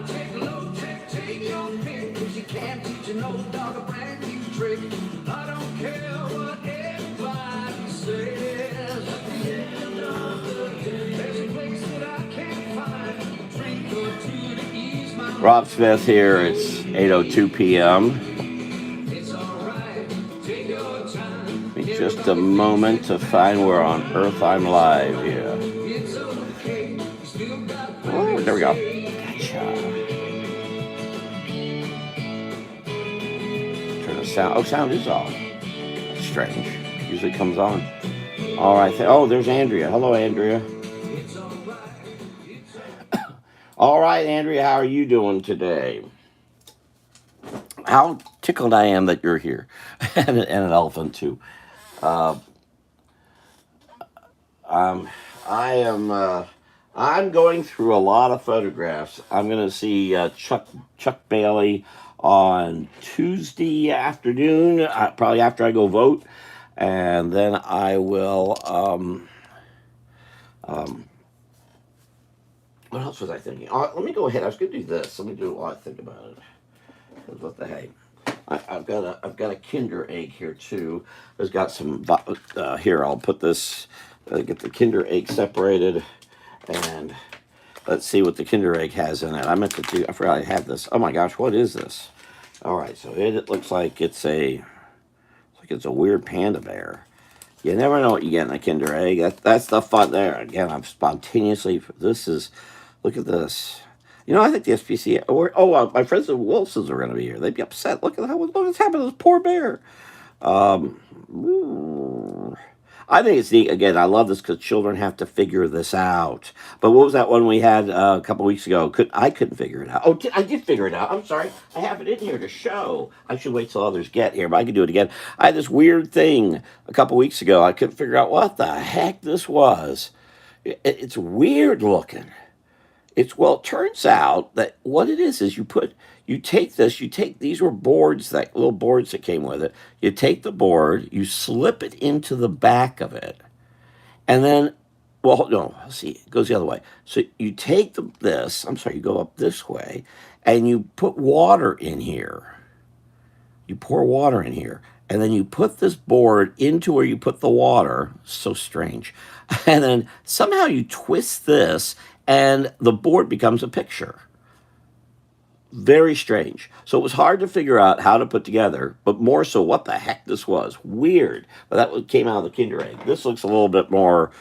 Take low tech, take your pick, 'cause you can't teach an old dog a brand new trick. I don't care what anybody says. At the end of the day, there's a place that I can't find. A drink or two to ease my mind. Rob Smith here. It's 8:02 p.m. It's alright, take your time. Give me just a moment to find where on earth I'm live here. It's okay, you still got Oh, there we go. Gotcha. Sound. Oh, sound is off. That's strange. Usually comes on. All right. Oh, there's Andrea. Hello, Andrea. All right, Andrea. How are you doing today? How tickled I am that you're here, and an elephant too. Uh, I am. I'm going through a lot of photographs. I'm going to see Chuck Bailey on Tuesday afternoon, probably after I go vote, and then I will. What else was I thinking? Let me go ahead. I was going to do this. Let me do it while I think about it. 'Cause what the heck? I've got a Kinder egg here too. There's got some here. I'll put this. Get the Kinder egg separated, and let's see what the Kinder egg has in it. I meant to do. I forgot I had this. Oh my gosh, what is this? All right, so it looks like it's a weird panda bear. You never know what you get in a Kinder egg. That's the fun there. Again, I'm spontaneously. This is. Look at this. You know, I think the SPCA. My friends the Wilsons are going to be here. They'd be upset. Look what's happened to this poor bear. I think it's neat. Again, I love this because children have to figure this out. But what was that one we had a couple weeks ago? I couldn't figure it out. Oh, I did figure it out. I'm sorry. I have it in here to show. I should wait till others get here, but I can do it again. I had this weird thing a couple weeks ago. I couldn't figure out what the heck this was. It's weird looking. It turns out that what it is you take these were boards, that little boards that came with it. You take the board, you slip it into the back of it, and then, well, no, see, it goes the other way. So you take you go up this way, and you put water in here. You pour water in here, and then you put this board into where you put the water. So strange. And then somehow you twist this, and the board becomes a picture. Very strange. So it was hard to figure out how to put together, but more so what the heck this was. Weird. But that came out of the Kinder egg. This looks a little bit more.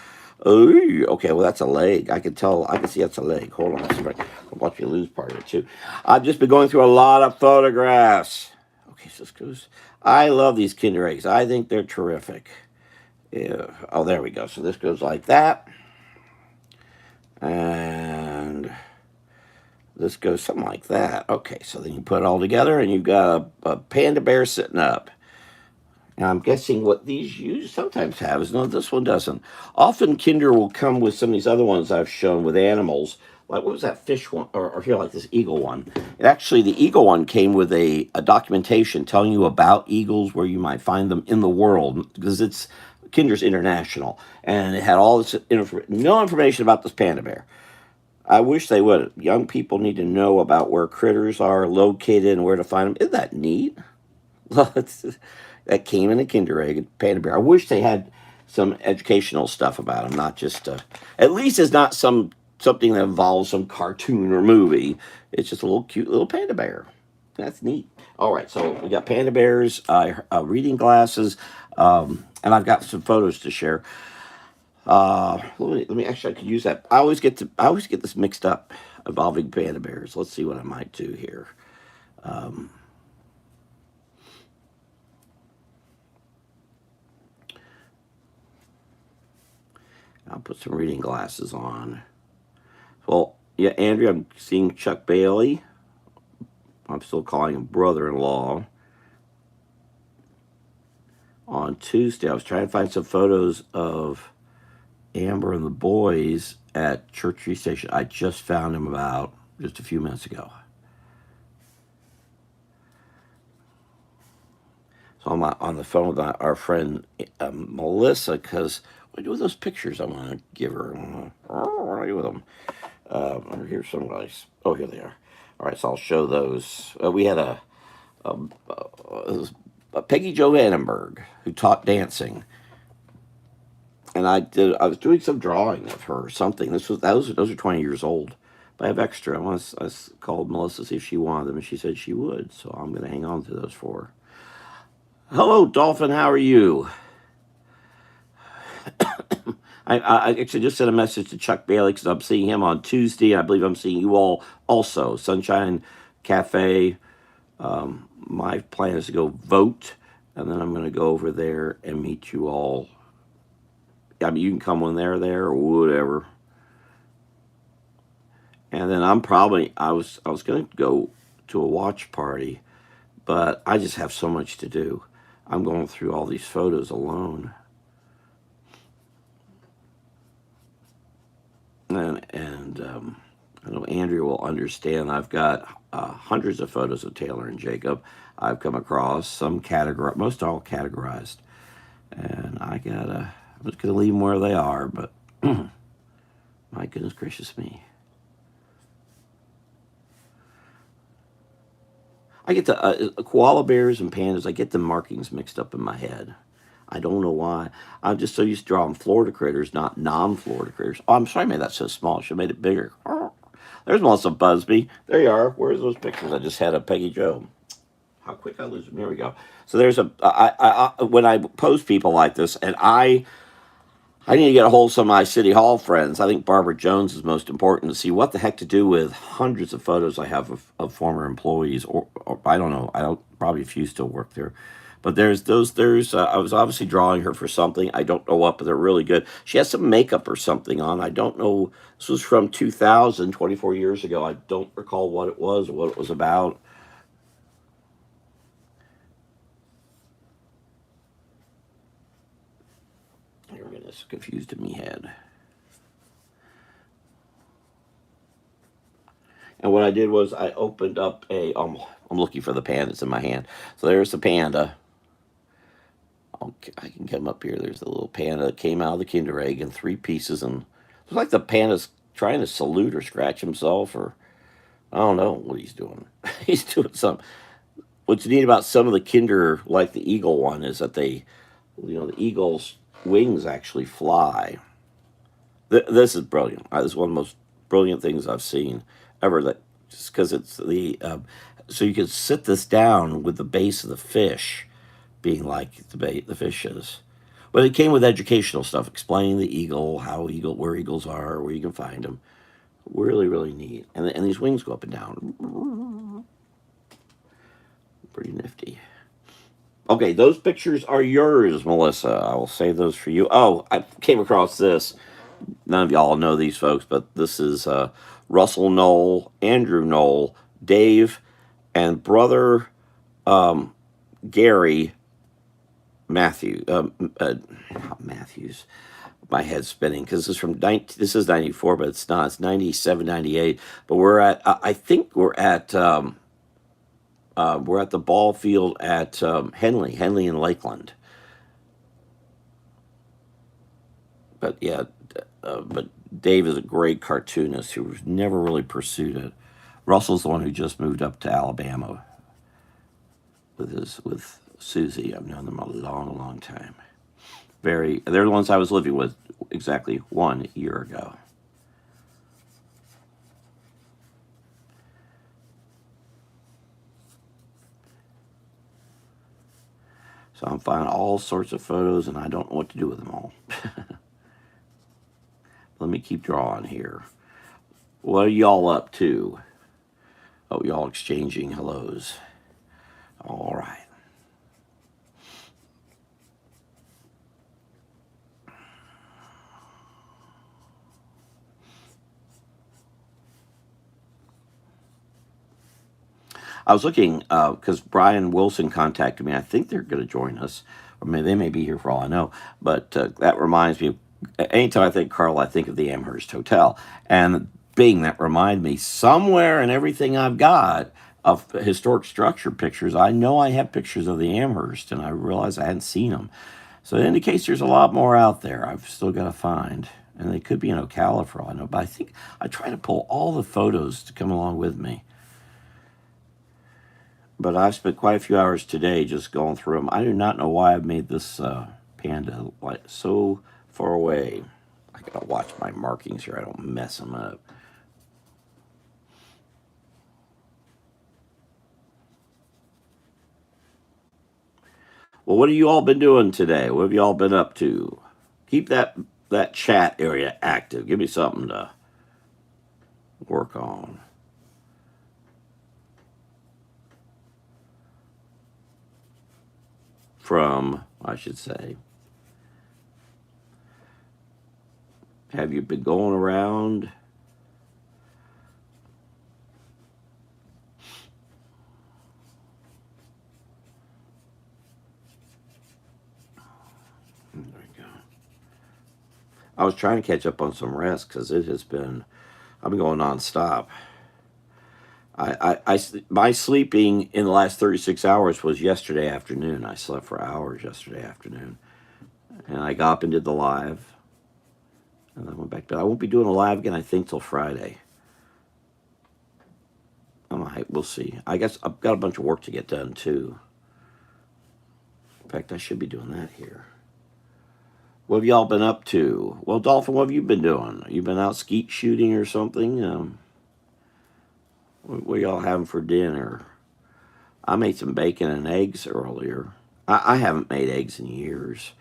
Okay, well, that's a leg. I can see that's a leg. Hold on. I'll watch you lose part of it, too. I've just been going through a lot of photographs. Okay, so this goes. I love these Kinder eggs. I think they're terrific. Yeah. Oh, there we go. So this goes like that. And this goes something like that. Okay, so then you put it all together, and you've got a panda bear sitting up. Now, I'm guessing what these sometimes have is, no, this one doesn't. Often Kinder will come with some of these other ones I've shown with animals. Like, what was that fish one? Or here, like this eagle one. Actually, the eagle one came with a documentation telling you about eagles, where you might find them in the world, because Kinder's international. And it had all this no information about this panda bear. I wish they would. Young people need to know about where critters are located and where to find them. Isn't that neat? Well, that came in a Kinder egg, panda bear. I wish they had some educational stuff about them, not just at least it's not something that involves some cartoon or movie. It's just a little cute little panda bear. That's neat. All right, so we got panda bears, reading glasses, and I've got some photos to share. Let me actually, I could use that. I always get this mixed up, involving panda bears. Let's see what I might do here. I'll put some reading glasses on. Well, yeah, Andrea, I'm seeing Chuck Bailey. I'm still calling him brother-in-law. On Tuesday, I was trying to find some photos of Amber and the boys at Church Station. I just found him about just a few minutes ago. So I'm on the phone with our friend Melissa, because I do with those pictures I want to give her? What do I do with them? Here's some guys. Oh, here they are. All right, so I'll show those. We had a Peggy Jo Annenberg who taught dancing, and I was doing some drawing of her or something. Those are 20 years old. But I have extra. I called Melissa to see if she wanted them, and she said she would. So I'm going to hang on to those for her. Hello, Dolphin. How are you? I actually just sent a message to Chuck Bailey because I'm seeing him on Tuesday. I believe I'm seeing you all also. Sunshine Cafe. My plan is to go vote, and then I'm going to go over there and meet you all. I mean, you can come when they're there or whatever. And then I was going to go to a watch party, but I just have so much to do. I'm going through all these photos alone. And I know Andrea will understand. I've got hundreds of photos of Taylor and Jacob. I've come across some most all categorized, and I'm just gonna leave them where they are. But my goodness gracious me, I get the koala bears and pandas. I get the markings mixed up in my head. I don't know why. I'm just so used to drawing Florida critters, not non-Florida critters. Oh, I'm sorry I made that so small. I should have made it bigger. There's Melissa Busby. There you are. Where's those pictures? I just had of Peggy Jo. How quick I lose them. Here we go. So there's when I post people like this, and I need to get a hold of some of my City Hall friends. I think Barbara Jones is most important to see what the heck to do with hundreds of photos I have of former employees, or I don't know. I don't probably a few still work there. But there's those. I was obviously drawing her for something. I don't know what, but they're really good. She has some makeup or something on. I don't know. This was from 2000, 24 years ago. I don't recall what it was or what it was about. Here, this confused in me head. And what I did was I opened up I'm looking for the panda. It's in my hand. So there's the panda. Okay, I can come up here. There's the little panda that came out of the Kinder Egg in 3 pieces, and it looks like the panda's trying to salute or scratch himself, or I don't know what he's doing. He's doing something. What's neat about some of the Kinder, like the eagle one, is that the eagle's wings actually fly. This is brilliant. This is one of the most brilliant things I've seen ever. That just because it's so you can sit this down with the base of the fish being like the fish is. But it came with educational stuff, explaining the eagle, where eagles are, where you can find them. Really, really neat. And these wings go up and down. Pretty nifty. Okay, those pictures are yours, Melissa. I will save those for you. Oh, I came across this. None of y'all know these folks, but this is Russell Knoll, Andrew Knoll, Dave, and brother Gary Matthews. My head's spinning because this is 94, but it's not. It's 97, 98. But I think we're at the ball field at Henley in Lakeland. But yeah, but Dave is a great cartoonist who's never really pursued it. Russell's the one who just moved up to Alabama with Susie. I've known them a long, long time. They're the ones I was living with exactly 1 year ago. So I'm finding all sorts of photos, and I don't know what to do with them all. Let me keep drawing here. What are y'all up to? Oh, y'all exchanging hellos. All right. I was looking because Brian Wilson contacted me. I think they're going to join us, or maybe they may be here for all I know. But that reminds me. Anytime I think Carl, I think of the Amherst Hotel, and Bing. That reminds me somewhere in everything I've got of historic structure pictures. I know I have pictures of the Amherst, and I realized I hadn't seen them. So it indicates there's a lot more out there I've still got to find. And they could be in Ocala for all I know. But I think I try to pull all the photos to come along with me. But I've spent quite a few hours today just going through them. I do not know why I've made this panda like so far away. I gotta watch my markings here. I don't mess them up. Well, what have you all been doing today? What have you all been up to? Keep that chat area active. Give me something to work on. From, I should say. Have you been going around? There we go. I was trying to catch up on some rest because it has been, I've been going nonstop. My sleeping in the last 36 hours was yesterday afternoon. I slept for hours yesterday afternoon. And I got up and did the live. And I went back to bed. I won't be doing a live again, I think, till Friday. We'll see. I guess I've got a bunch of work to get done, too. In fact, I should be doing that here. What have y'all been up to? Well, Dolphin, what have you been doing? You been out skeet shooting or something? What y'all having for dinner? I made some bacon and eggs earlier. I haven't made eggs in years.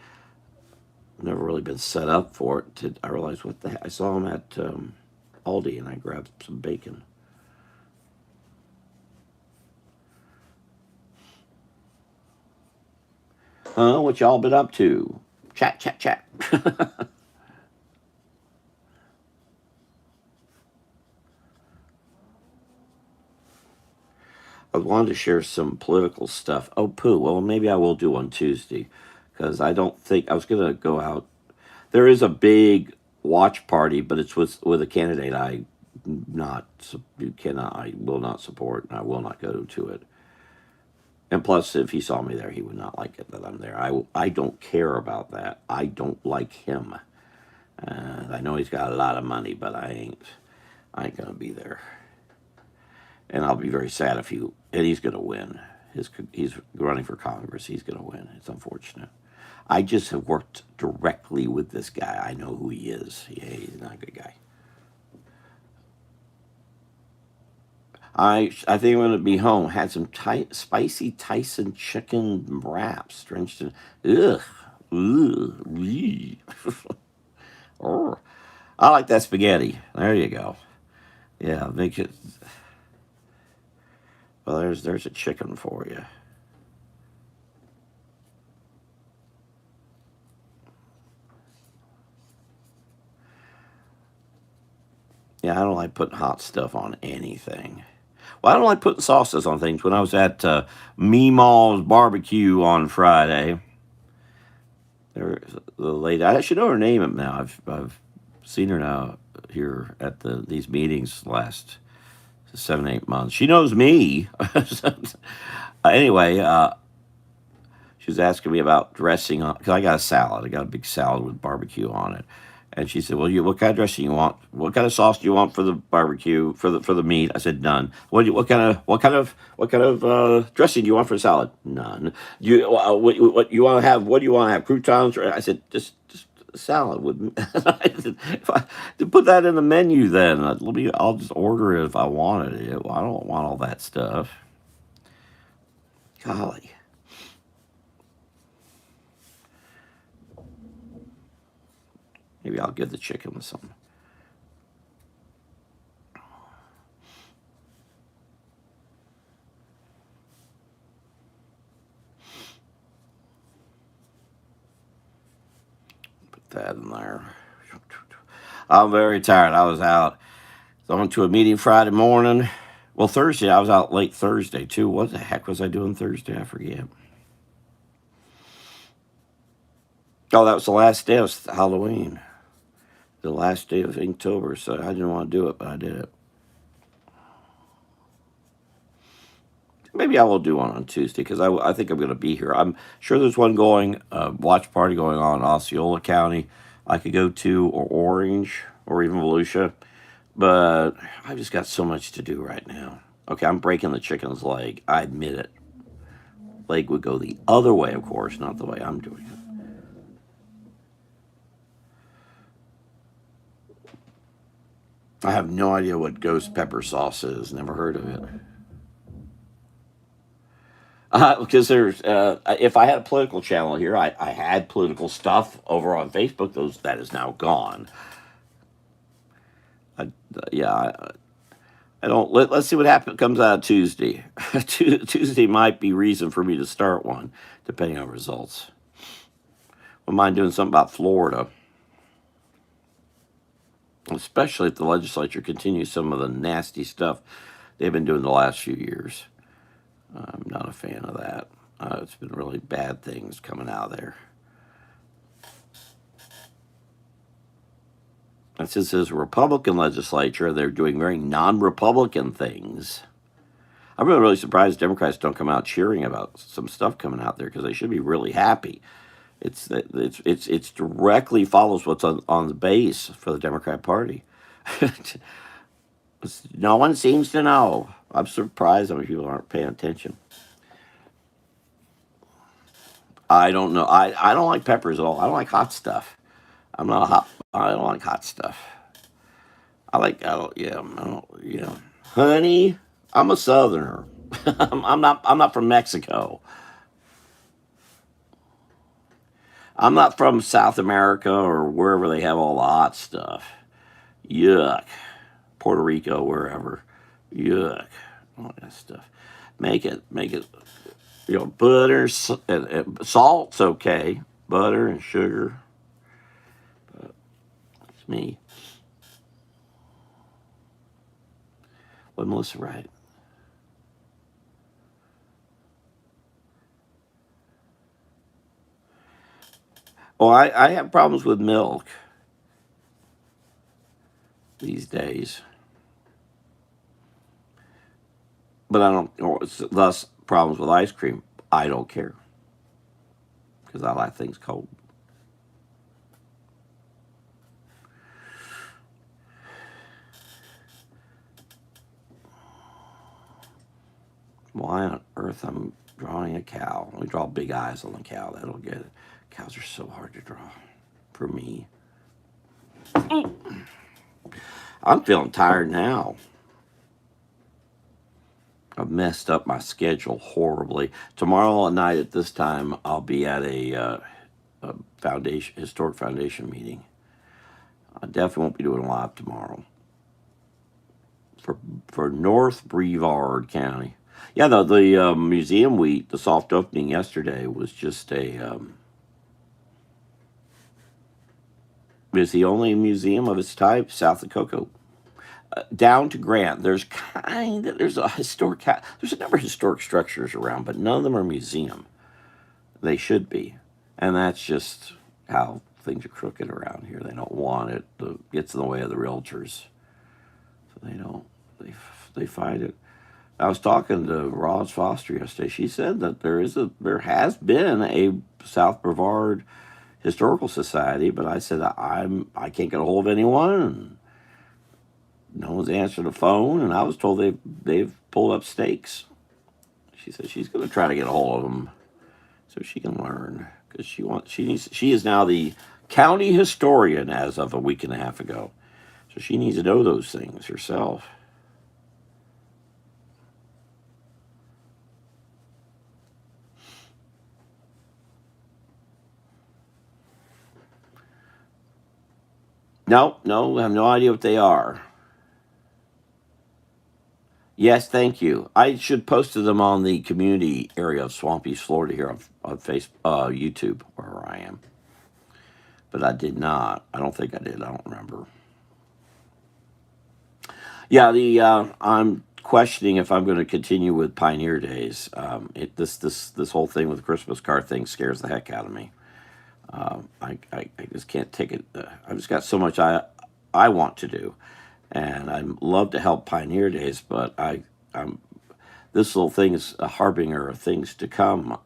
I've never really been set up for it. I realized what the heck. I saw them at Aldi and I grabbed some bacon. What y'all been up to? Chat, chat, chat. I wanted to share some political stuff. Oh, poo. Well, maybe I will do one Tuesday because I don't think I was going to go out. There is a big watch party, but it's with a candidate I will not support, and I will not go to it. And plus, if he saw me there, he would not like it that I'm there. I don't care about that. I don't like him. I know he's got a lot of money, but I ain't gonna be there. And I'll be very sad if he's gonna win. He's running for Congress. He's gonna win. It's unfortunate. I just have worked directly with this guy. I know who he is. Yeah, he's not a good guy. I think I'm gonna be home. Had some spicy Tyson chicken wraps drenched in ugh. Oh, I like that spaghetti. There you go. Yeah, make it. Well, there's a chicken for you. Yeah, I don't like putting hot stuff on anything. Well, I don't like putting sauces on things. When I was at Meemaw's barbecue on Friday, there the lady. I should know her name now. I've seen her now here at these meetings last 7 8 months. She knows me. Anyway, she was asking me about dressing on because I got a salad. I got a big salad with barbecue on it, and she said, "Well, what kind of dressing you want? What kind of sauce do you want for the barbecue for the meat?" I said, "None." What kind of dressing do you want for the salad? None. What you want to have? What do you want to have? Croutons? I said, just salad with. I said, if I to put that in the menu, then I'll just order it if I wanted it. Well, I don't want all that stuff. Golly. Maybe I'll give the chicken with some. Put that in there. I'm very tired. I was out. I went to a meeting Friday morning. Well, Thursday, I was out late Thursday, too. What the heck was I doing Thursday? I forget. Oh, that was the last day of Halloween. The last day of Inktober, so I didn't want to do it, but I did it. Maybe I will do one on Tuesday because I think I'm going to be here. I'm sure there's one going, watch party going on in Osceola County. I could go to, or Orange, or even Volusia, but I've just got so much to do right now. Okay, I'm breaking the chicken's leg. I admit it. Leg would go the other way, of course, not the way I'm doing it. I have no idea what ghost pepper sauce is. Never heard of it. Because there's, if I had a political channel here, I had political stuff over on Facebook. That is now gone. Yeah, I don't. Let's see what comes out Tuesday. Tuesday might be reason for me to start one, depending on results. Wouldn't mind doing something about Florida, especially if the legislature continues some of the nasty stuff they've been doing the last few years. I'm not a fan of that. It's been really bad things coming out of there. And since it's a Republican legislature, they're doing very non-Republican things. I'm really surprised Democrats don't come out cheering about some stuff coming out there because they should be really happy. It's directly follows what's on the base for the Democrat Party. No one seems to know. I'm surprised how many people aren't paying attention. I don't know. I don't like peppers at all. I don't like hot stuff. I'm not a hot. I don't like hot stuff. I don't. Yeah. I don't. Yeah. Honey, I'm a Southerner. I'm not. I'm not from Mexico. I'm not from South America or wherever they have all the hot stuff. Yuck. Puerto Rico, wherever. Yuck. All that stuff. Make it. Butter and salt's okay. Butter and sugar. But it's me. Was Melissa right? Oh, I have problems with milk these days, but I don't. Or thus, problems with ice cream. I don't care because I like things cold. Why on earth I'm drawing a cow? Let me draw big eyes on the cow. That'll get it. Cows are so hard to draw for me. I'm feeling tired now. I've messed up my schedule horribly. Tomorrow night at this time, I'll be at a historic foundation meeting. I definitely won't be doing live tomorrow for North Brevard County. Yeah, the museum the soft opening yesterday was just it's the only museum of its type south of Cocoa. Down to Grant, there's a number of historic structures around, but none of them are museum. They should be, and that's just how things are crooked around here. They don't want it. It gets in the way of the realtors, so they don't. They fight it. I was talking to Roz Foster yesterday. She said that there has been a South Brevard Historical Society, but I said I can't get a hold of anyone. And no one's answered the phone, and I was told they've pulled up stakes. She said she's going to try to get a hold of them so she can learn because she is now the county historian as of a week and a half ago, so she needs to know those things herself. No, I have no idea what they are. Yes, thank you. I should post them on the community area of Swamp East, Florida here on YouTube, where I am. But I did not. I don't think I did. I don't remember. Yeah, I'm questioning if I'm going to continue with Pioneer Days. This whole thing with the Christmas card thing scares the heck out of me. I just can't take it. I've just got so much I want to do, and I love to help Pioneer Days, but this little thing is a harbinger of things to come,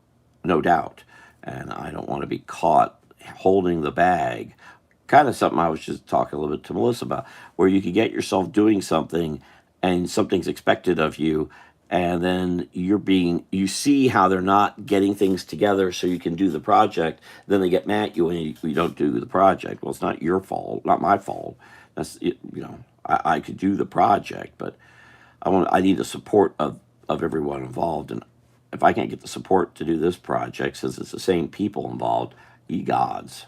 no doubt. And I don't want to be caught holding the bag. Kind of something I was just talking a little bit to Melissa about, where you could get yourself doing something and something's expected of you, and then you see how they're not getting things together so you can do the project. Then they get mad at you when you don't do the project. Well, it's not your fault, not my fault. That's it, I could do the project, but I need the support of everyone involved. And if I can't get the support to do this project, since it's the same people involved, ye gods.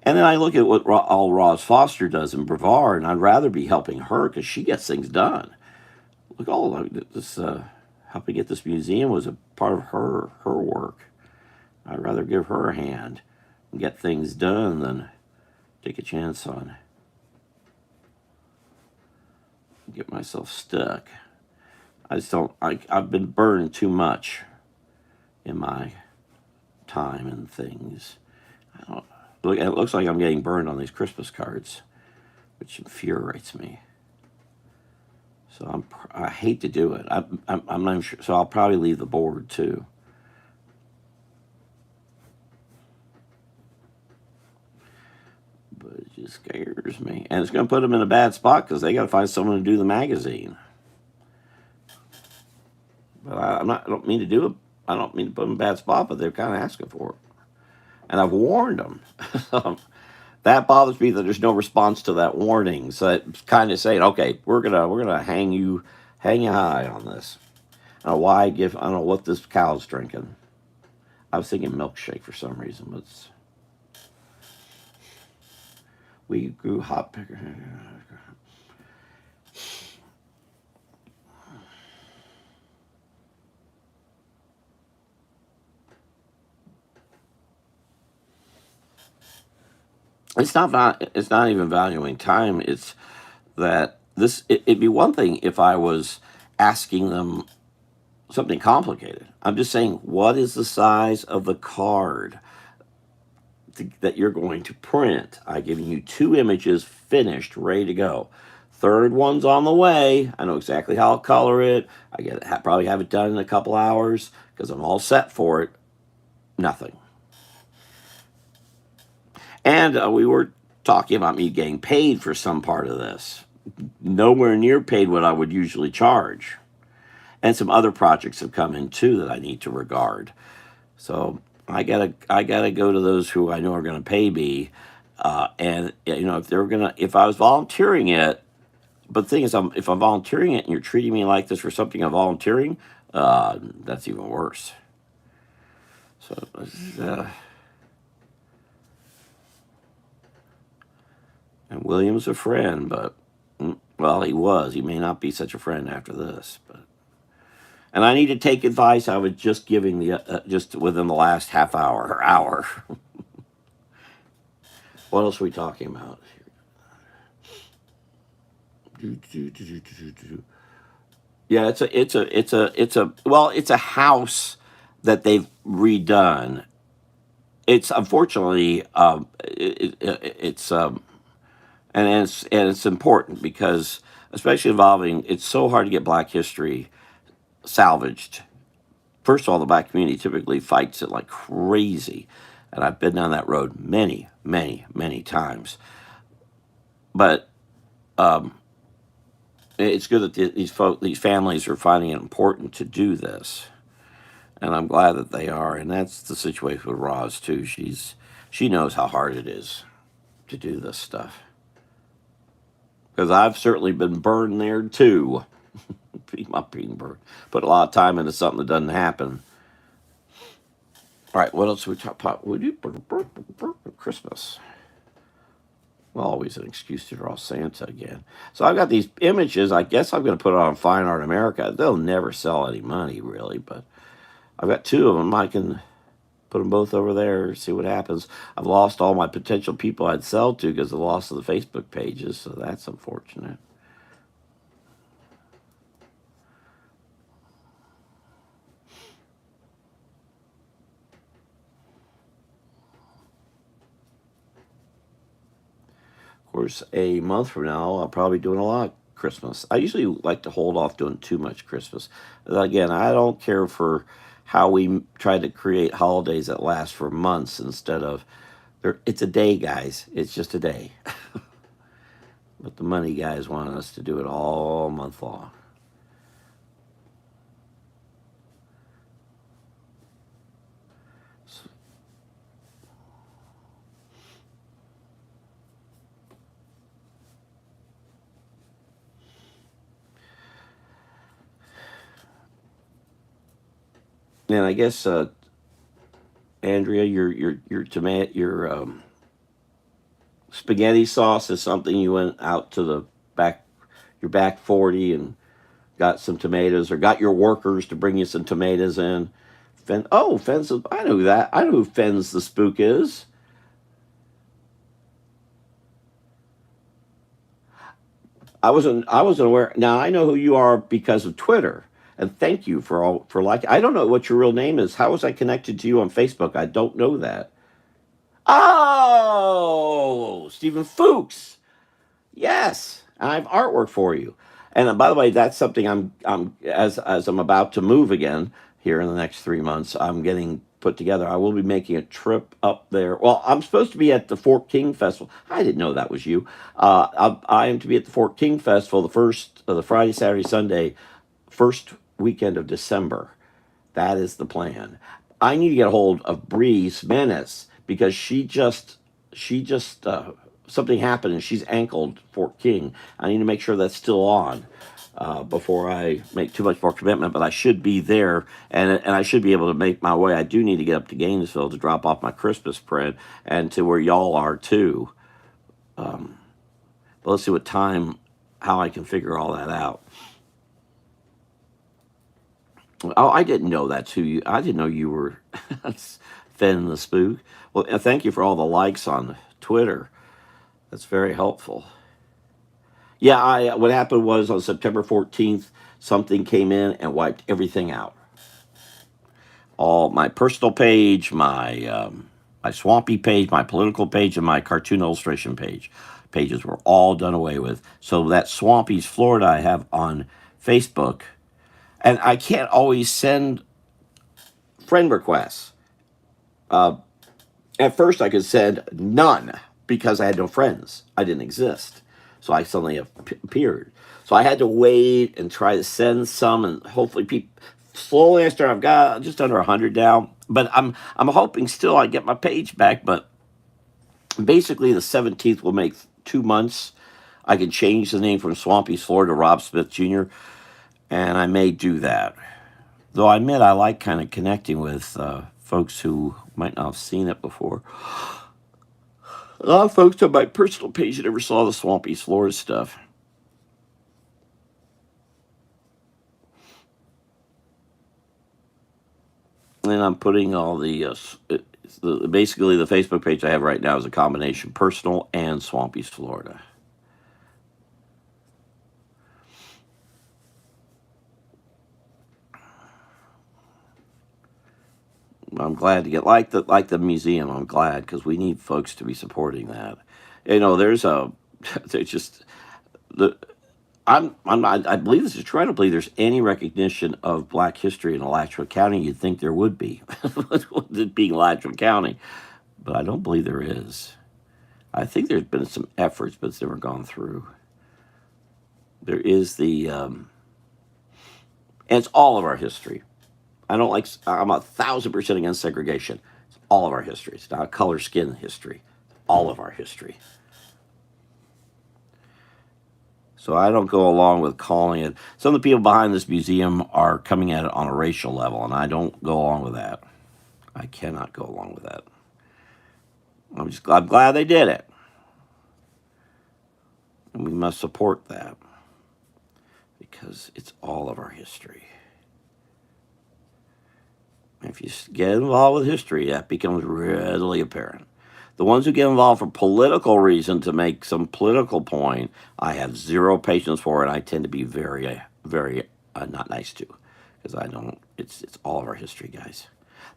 And then I look at what all Roz Foster does in Brevard, and I'd rather be helping her because she gets things done. Look, all this helping get this museum was a part of her work. I'd rather give her a hand and get things done than take a chance on get myself stuck. I just don't. I've been burned too much in my time and things. I don't, look, it looks like I'm getting burned on these Christmas cards, which infuriates me. So I hate to do it. I'm not sure. So I'll probably leave the board too. But it just scares me, and it's going to put them in a bad spot because they got to find someone to do the magazine. But I'm not. I don't mean to do it. I don't mean to put them in a bad spot, but they're kind of asking for it, and I've warned them. That bothers me that there's no response to that warning. So it's kind of saying, okay, we're gonna hang you high on this. I don't know why I don't know what this cow's drinking. I was thinking milkshake for some reason, but we grew hot picker. It's not even valuing time. It's that it'd be one thing if I was asking them something complicated. I'm just saying, what is the size of the card that you're going to print? I'm giving you 2 images finished, ready to go. Third one's on the way. I know exactly how I'll color it. Probably have it done in a couple hours because I'm all set for it. Nothing. And we were talking about me getting paid for some part of this. Nowhere near paid what I would usually charge. And some other projects have come in too that I need to regard. So I gotta go to those who I know are gonna pay me. And if I was volunteering it, but the thing is, if I'm volunteering it and you're treating me like this for something I'm volunteering, that's even worse. So. And William's a friend, but well, he was. He may not be such a friend after this. And I need to take advice I was just giving just within the last half hour or hour. What else are we talking about? Yeah, it's a house that they've redone. It's unfortunately it's and it's important because especially involving it's so hard to get Black history salvaged. First of all, the Black community typically fights it like crazy, and I've been down that road many, many, many times. But it's good that these families are finding it important to do this, and I'm glad that they are. And that's the situation with Roz too. She knows how hard it is to do this stuff. Because I've certainly been burned there too. I'm being burned. Put a lot of time into something that doesn't happen. All right, what else do we talk about? Christmas. Well, always an excuse to draw Santa again. So I've got these images. I guess I'm going to put it on Fine Art America. They'll never sell any money, really, but I've got 2 of them. I can put them both over there, see what happens. I've lost all my potential people I'd sell to because of the loss of the Facebook pages, so that's unfortunate. Of course, a month from now, I'll probably be doing a lot Christmas. I usually like to hold off doing too much Christmas. Again, I don't care for how we try to create holidays that last for months instead of it's a day, guys. It's just a day. But the money guys want us to do it all month long. And I guess Andrea, your tomato spaghetti sauce is something you went out to the back your back 40 and got some tomatoes, or got your workers to bring you some tomatoes in. Fenn's. I know that. I know who Fenn's the spook is. I wasn't aware. Now I know who you are because of Twitter. And thank you for liking. I don't know what your real name is. How was I connected to you on Facebook? I don't know that. Oh, Stephen Fuchs. Yes, I have artwork for you. And by the way, that's something I'm as I'm about to move again here in the next 3 months. I'm getting put together. I will be making a trip up there. Well, I'm supposed to be at the Fort King Festival. I didn't know that was you. I am to be at the Fort King Festival the Friday, Saturday, Sunday, first weekend of December. That is the plan. I need to get a hold of Breeze Menace because she just something happened and she's ankled Fort King. I need to make sure that's still on before I make too much more commitment. But I should be there, and I should be able to make my way. I do need to get up to Gainesville to drop off my Christmas spread and to where y'all are too. Um, but let's see what time, how I can figure all that out. Oh, I didn't know that's who you. I didn't know you were Finn the Spook. Well, thank you for all the likes on Twitter. That's very helpful. Yeah, I what happened was on September 14th, something came in and wiped everything out. All my personal page, my swampy page, my political page, and my cartoon illustration pages were all done away with. So that Swampy's Florida I have on Facebook, and I can't always send friend requests. Uh, at first, I could send none because I had no friends. I didn't exist. So I suddenly appeared. So I had to wait and try to send some, and hopefully people slowly I start. I've got just under 100 now, but I'm hoping still I get my page back. But basically, the 17th will make 2 months. I can change the name from Swampy's Florida to Rob Smith Jr., and I may do that. Though I admit I like kind of connecting with folks who might not have seen it before. A lot of folks on my personal page that never saw the Swampy's Florida stuff. And I'm putting all basically the Facebook page I have right now is a combination personal and Swampy's Florida. I'm glad to get like the museum. I'm glad because we need folks to be supporting that. There's just the I'm not, I believe this is true. I don't believe there's any recognition of Black history in Alachua County. You'd think there would be, with it being Alachua County, but I don't believe there is. I think there's been some efforts, but it's never gone through. There is and it's all of our history. I don't like. I'm 1,000% against segregation. It's all of our history. It's not color, skin history. All of our history. So I don't go along with calling it. Some of the people behind this museum are coming at it on a racial level, and I don't go along with that. I cannot go along with that. I'm glad they did it, and we must support that because it's all of our history. If you get involved with history, that becomes readily apparent. The ones who get involved for political reason to make some political point, I have zero patience for, and I tend to be very, very not nice to, because I don't. It's all of our history, guys.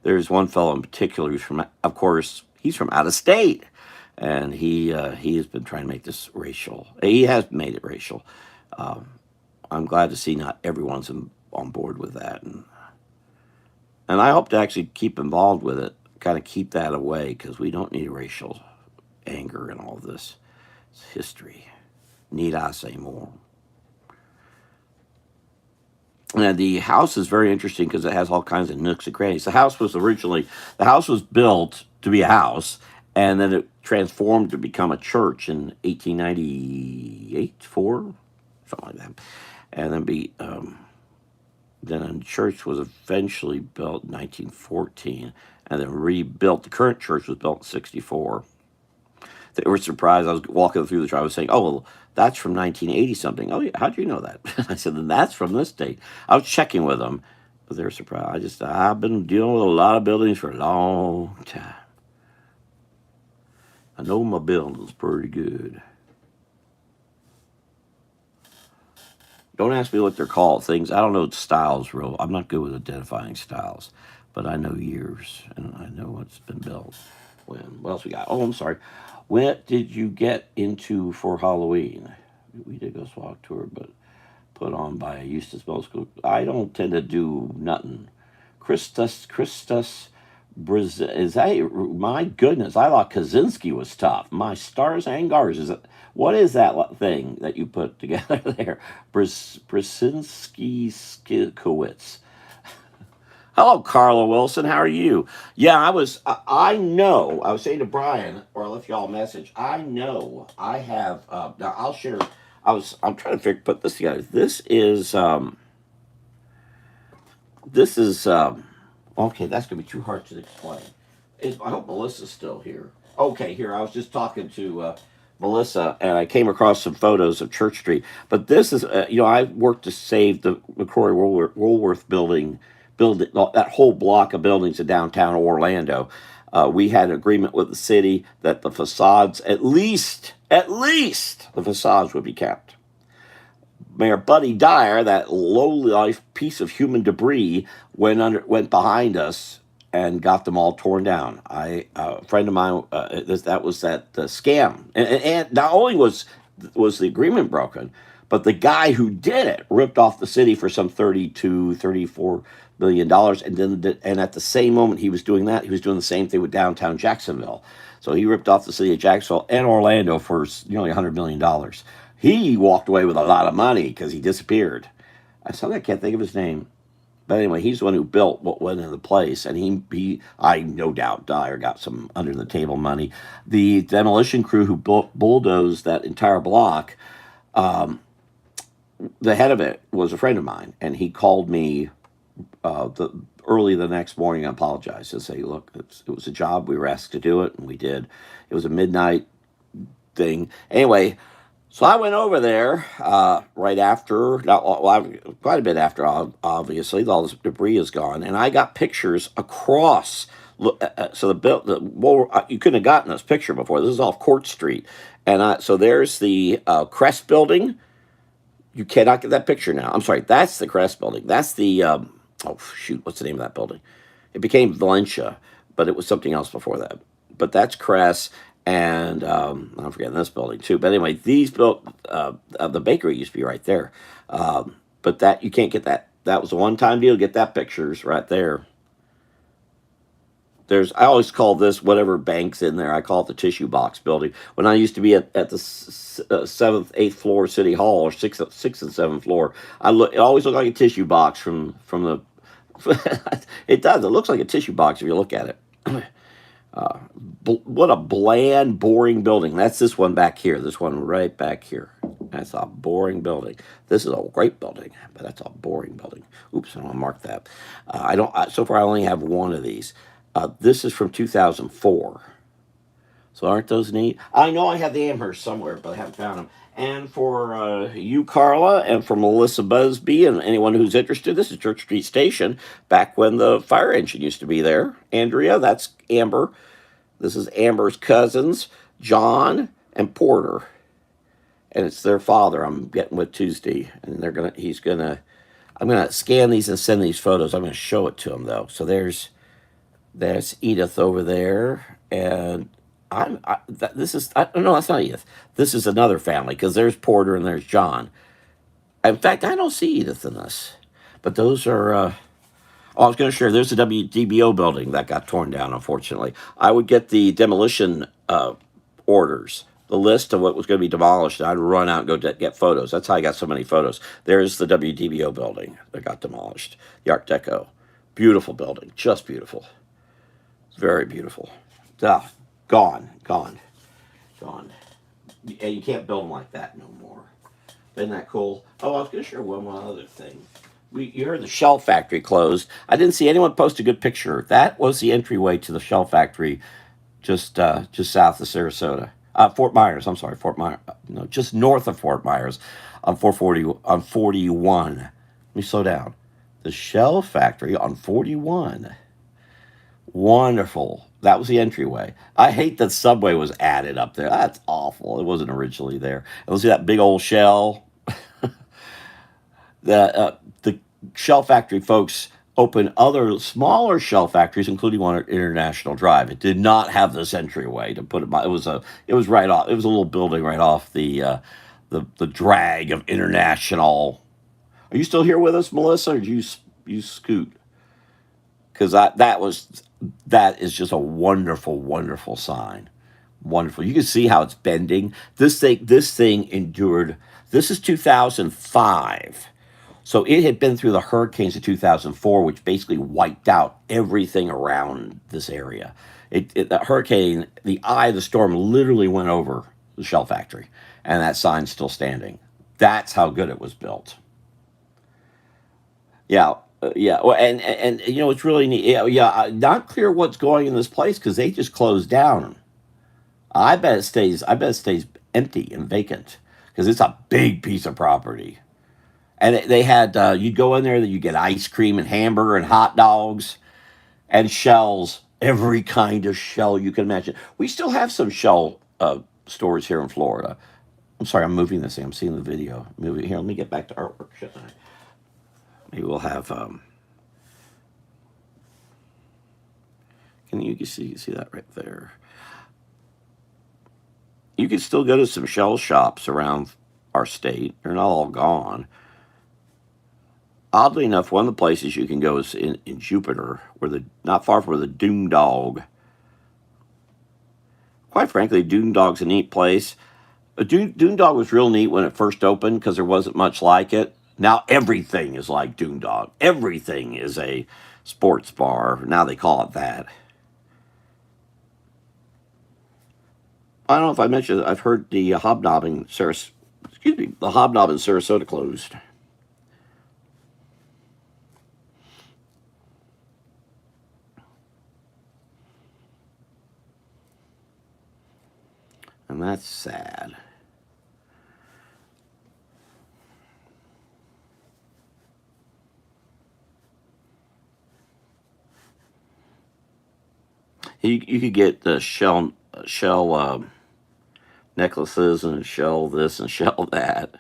There's one fellow in particular who's from, of course, he's from out of state, and he has been trying to make this racial. He has made it racial. I'm glad to see not everyone's on board with that, and I hope to actually keep involved with it, kind of keep that away because we don't need racial anger and all this. It's history. Need I say more? And the house is very interesting because it has all kinds of nooks and crannies. The house was built to be a house, and then it transformed to become a church in 1898, four, something like that, and then a church was eventually built in 1914, and then rebuilt. The current church was built in 64. They were surprised. I was walking through the church. I was saying, "Oh, well, that's from 1980 something." "Oh, yeah, how do you know that?" I said, "Then that's from this date." I was checking with them, but they were surprised. I've been dealing with a lot of buildings for a long time. I know my buildings pretty good. Don't ask me what they're called. Things I don't know styles real. I'm not good with identifying styles, but I know years and I know what's been built. When? What else we got? Oh, I'm sorry. What did you get into for Halloween? We did go swag tour, but put on by Eustace Middle School. I don't tend to do nothing. Christus Brazil. Is that my goodness? I thought Kaczynski was tough. My stars and garters. Is it? What is that thing that you put together there? Brzezinski Skikowitz. Hello, Carla Wilson. How are you? Yeah, I was. I know. I was saying to Brian, or I left y'all a message. I know. I have. Now I'll share. I'm trying to put this together. This is. This is. Okay, that's gonna be too hard to explain. I hope Melissa's still here. Okay, here. I was just talking to Melissa, and I came across some photos of Church Street. But this is. I worked to save the McCrory Woolworth build that whole block of buildings in downtown Orlando. We had an agreement with the city that the facades, at least the facades would be kept. Mayor Buddy Dyer, that low-life piece of human debris, went behind us and got them all torn down. A friend of mine, that was that scam, and not only was the agreement broken, but the guy who did it ripped off the city for some 32, 34 million dollars, and at the same moment he was doing that, he was doing the same thing with downtown Jacksonville. So he ripped off the city of Jacksonville and Orlando for nearly $100 million. He walked away with a lot of money because he disappeared. I can't think of his name. But anyway, he's the one who built what went into place, and I no doubt Dyer got some under the table money. The demolition crew who bulldozed that entire block, the head of it was a friend of mine, and he called me early the next morning and apologized and say, "Look, it was a job. We were asked to do it, and we did. It was a midnight thing." Anyway, so I went over there right after, quite a bit after, obviously, all this debris is gone, and I got pictures across. So you couldn't have gotten this picture before. This is off Court Street, and so there's the Crest Building. You cannot get that picture now. I'm sorry, that's the Crest Building. That's the what's the name of that building? It became Valencia, but it was something else before that. But that's Crest. And I'm forgetting this building too. But anyway, the bakery used to be right there. But that you can't get that. That was a one-time deal. Get that pictures right there. I always call this whatever bank's in there. I call it the tissue box building. When I used to be at the 7th, 8th floor City Hall, or 6th and 7th floor, it always looked like a tissue box from the. It does. It looks like a tissue box if you look at it. What a bland, boring building. That's this one back here. This one right back here. That's a boring building. This is a great building, but that's a boring building. Oops, I don't want to mark that. So far, I only have one of these. This is from 2004. So aren't those neat? I know I have the Amherst somewhere, but I haven't found them. And for you, Carla, and for Melissa Busby, and anyone who's interested, this is Church Street Station, back when the fire engine used to be there. Andrea, that's Amber. This is Amber's cousins, John and Porter. And it's their father I'm getting with Tuesday. And I'm gonna scan these and send these photos. I'm gonna show it to them though. So there's Edith over there, and no, that's not Edith. This is another family because there's Porter and there's John. In fact, I don't see Edith in this, but those are. Oh, I was going to share. There's the WDBO building that got torn down. Unfortunately, I would get the demolition orders, the list of what was going to be demolished. And I'd run out and go get photos. That's how I got so many photos. There's the WDBO building that got demolished. The Art Deco, beautiful building, just beautiful, very beautiful. Ah, gone, gone, gone. And you can't build them like that no more. Isn't that cool? Oh, I was going to share one other thing. You heard the shell factory closed. I didn't see anyone post a good picture. That was the entryway to the shell factory, just south of Sarasota, Fort Myers. I'm sorry, Fort Myers. No, just north of Fort Myers, on 440 on 41. Let me slow down. The shell factory on 41. Wonderful. That was the entryway. I hate that Subway was added up there. That's awful. It wasn't originally there. And see that big old shell. The shell factory folks opened other smaller shell factories, including one at International Drive. It did not have this entryway to put it. It was right off. It was a little building right off the drag of International. Are you still here with us, Melissa? Or did you scoot? Because that is just a wonderful, wonderful sign. Wonderful. You can see how it's bending. This thing endured. This is 2005. So it had been through the hurricanes of 2004, which basically wiped out everything around this area. The hurricane, the eye of the storm, literally went over the shell factory, and that sign's still standing. That's how good it was built. Yeah, yeah. Well, and it's really neat. Yeah, yeah. Not clear what's going in this place because they just closed down. I bet it stays. I bet it stays empty and vacant because it's a big piece of property. And they had you'd go in there, you get ice cream and hamburger and hot dogs and shells, every kind of shell you can imagine. We still have some shell stores here in Florida. I'm sorry, I'm moving this thing. I'm seeing the video. Moving here. Let me get back to artwork, shouldn't I? Maybe we'll have. Can you see that right there? You can still go to some shell shops around our state. They're not all gone. Oddly enough, one of the places you can go is in Jupiter, not far from where the Doom Dog. Quite frankly, Doom Dog's a neat place. Doom Dog was real neat when it first opened because there wasn't much like it. Now everything is like Doom Dog. Everything is a sports bar. Now they call it that. I don't know if I mentioned. I've heard the Hobnob in Sarasota closed. And that's sad. You could get the shell necklaces and shell this and shell that.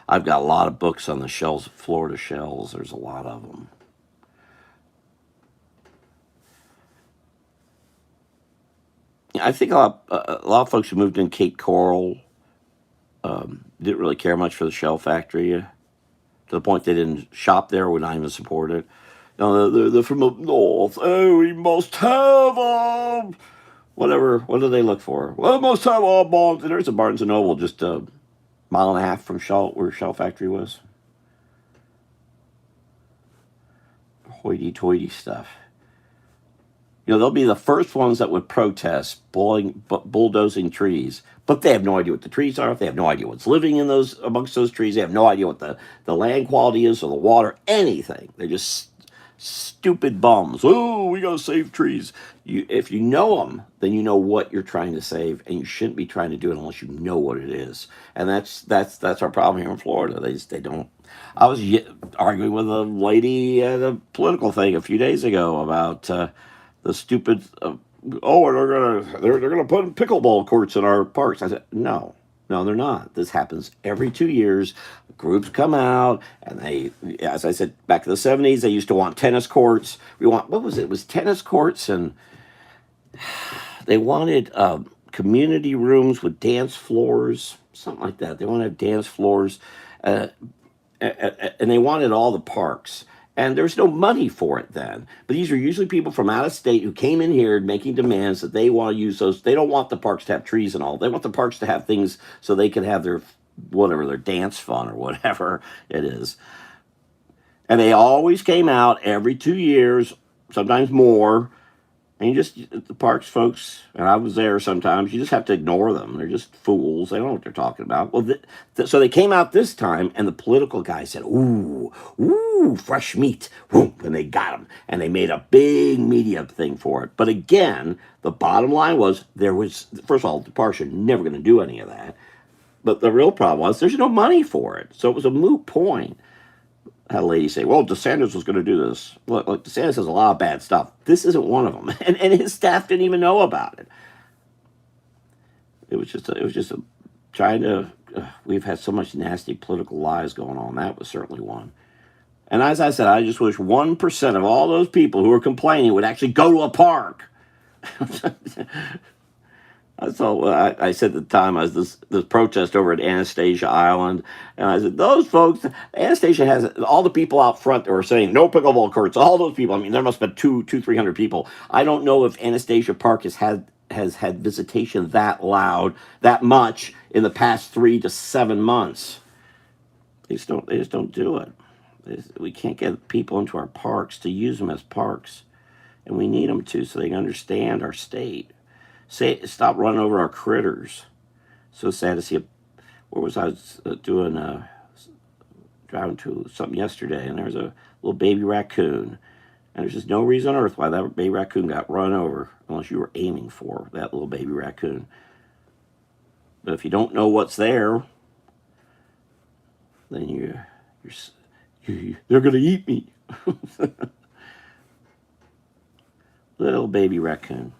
I've got a lot of books on the shells, Florida shells. There's a lot of them. I think a lot of folks who moved in Cape Coral didn't really care much for the shell factory to the point they didn't shop there or would not even support it. They're from up north. Oh, we must have whatever. What do they look for? Well, we must have our Barnes. There's a Barnes and Noble just a mile and a half from where Shell Factory was. Hoity-toity stuff. They'll be the first ones that would protest bulldozing trees, but they have no idea what the trees are. They have no idea what's living in amongst those trees. They have no idea what the land quality is or the water, anything. They're just stupid bums. Oh, we gotta save trees. If you know them, then you know what you're trying to save, and you shouldn't be trying to do it unless you know what it is. And that's our problem here in Florida. They don't. I was arguing with a lady at a political thing a few days ago about the stupid. They're gonna put pickleball courts in our parks. I said no. No, they're not. This happens every 2 years. Groups come out, and as I said, back in the 70s, they used to want tennis courts. What was it? It was tennis courts and They wanted community rooms with dance floors, something like that. They wanted dance floors, uh, and they wanted all the parks. And there was no money for it then. But these are usually people from out of state who came in here making demands that they want to use those. They don't want the parks to have trees and all. They want the parks to have things so they can have their whatever, their dance fun or whatever it is. And they always came out every 2 years, sometimes more. And you just, the parks folks, and I was there sometimes, you just have to ignore them. They're just fools. They don't know what they're talking about. Well, so they came out this time, and the political guy said, ooh, ooh, fresh meat. Whoop, and they got them. And they made a big media thing for it. But again, the bottom line was first of all, the parks are never going to do any of that. But the real problem was there's no money for it. So it was a moot point. Had a lady say, "Well, DeSantis was going to do this." Look, DeSantis has a lot of bad stuff. This isn't one of them, and his staff didn't even know about it. It was just a trying to. We've had so much nasty political lies going on. That was certainly one. And as I said, I just wish 1% of all those people who are complaining would actually go to a park. So I said at the time, I was this protest over at Anastasia Island, and I said, those folks, Anastasia has all the people out front that were saying no pickleball courts, all those people. I mean, there must have been 300 people. I don't know if Anastasia Park has had visitation that loud, that much in the past 3 to 7 months. They just don't do it. We can't get people into our parks to use them as parks, and we need them to so they can understand our state. Stop running over our critters. So sad to see. Where was I driving to something yesterday, and there was a little baby raccoon, and there's just no reason on earth why that baby raccoon got run over unless you were aiming for that little baby raccoon. But if you don't know what's there, then they're gonna eat me. Little baby raccoon.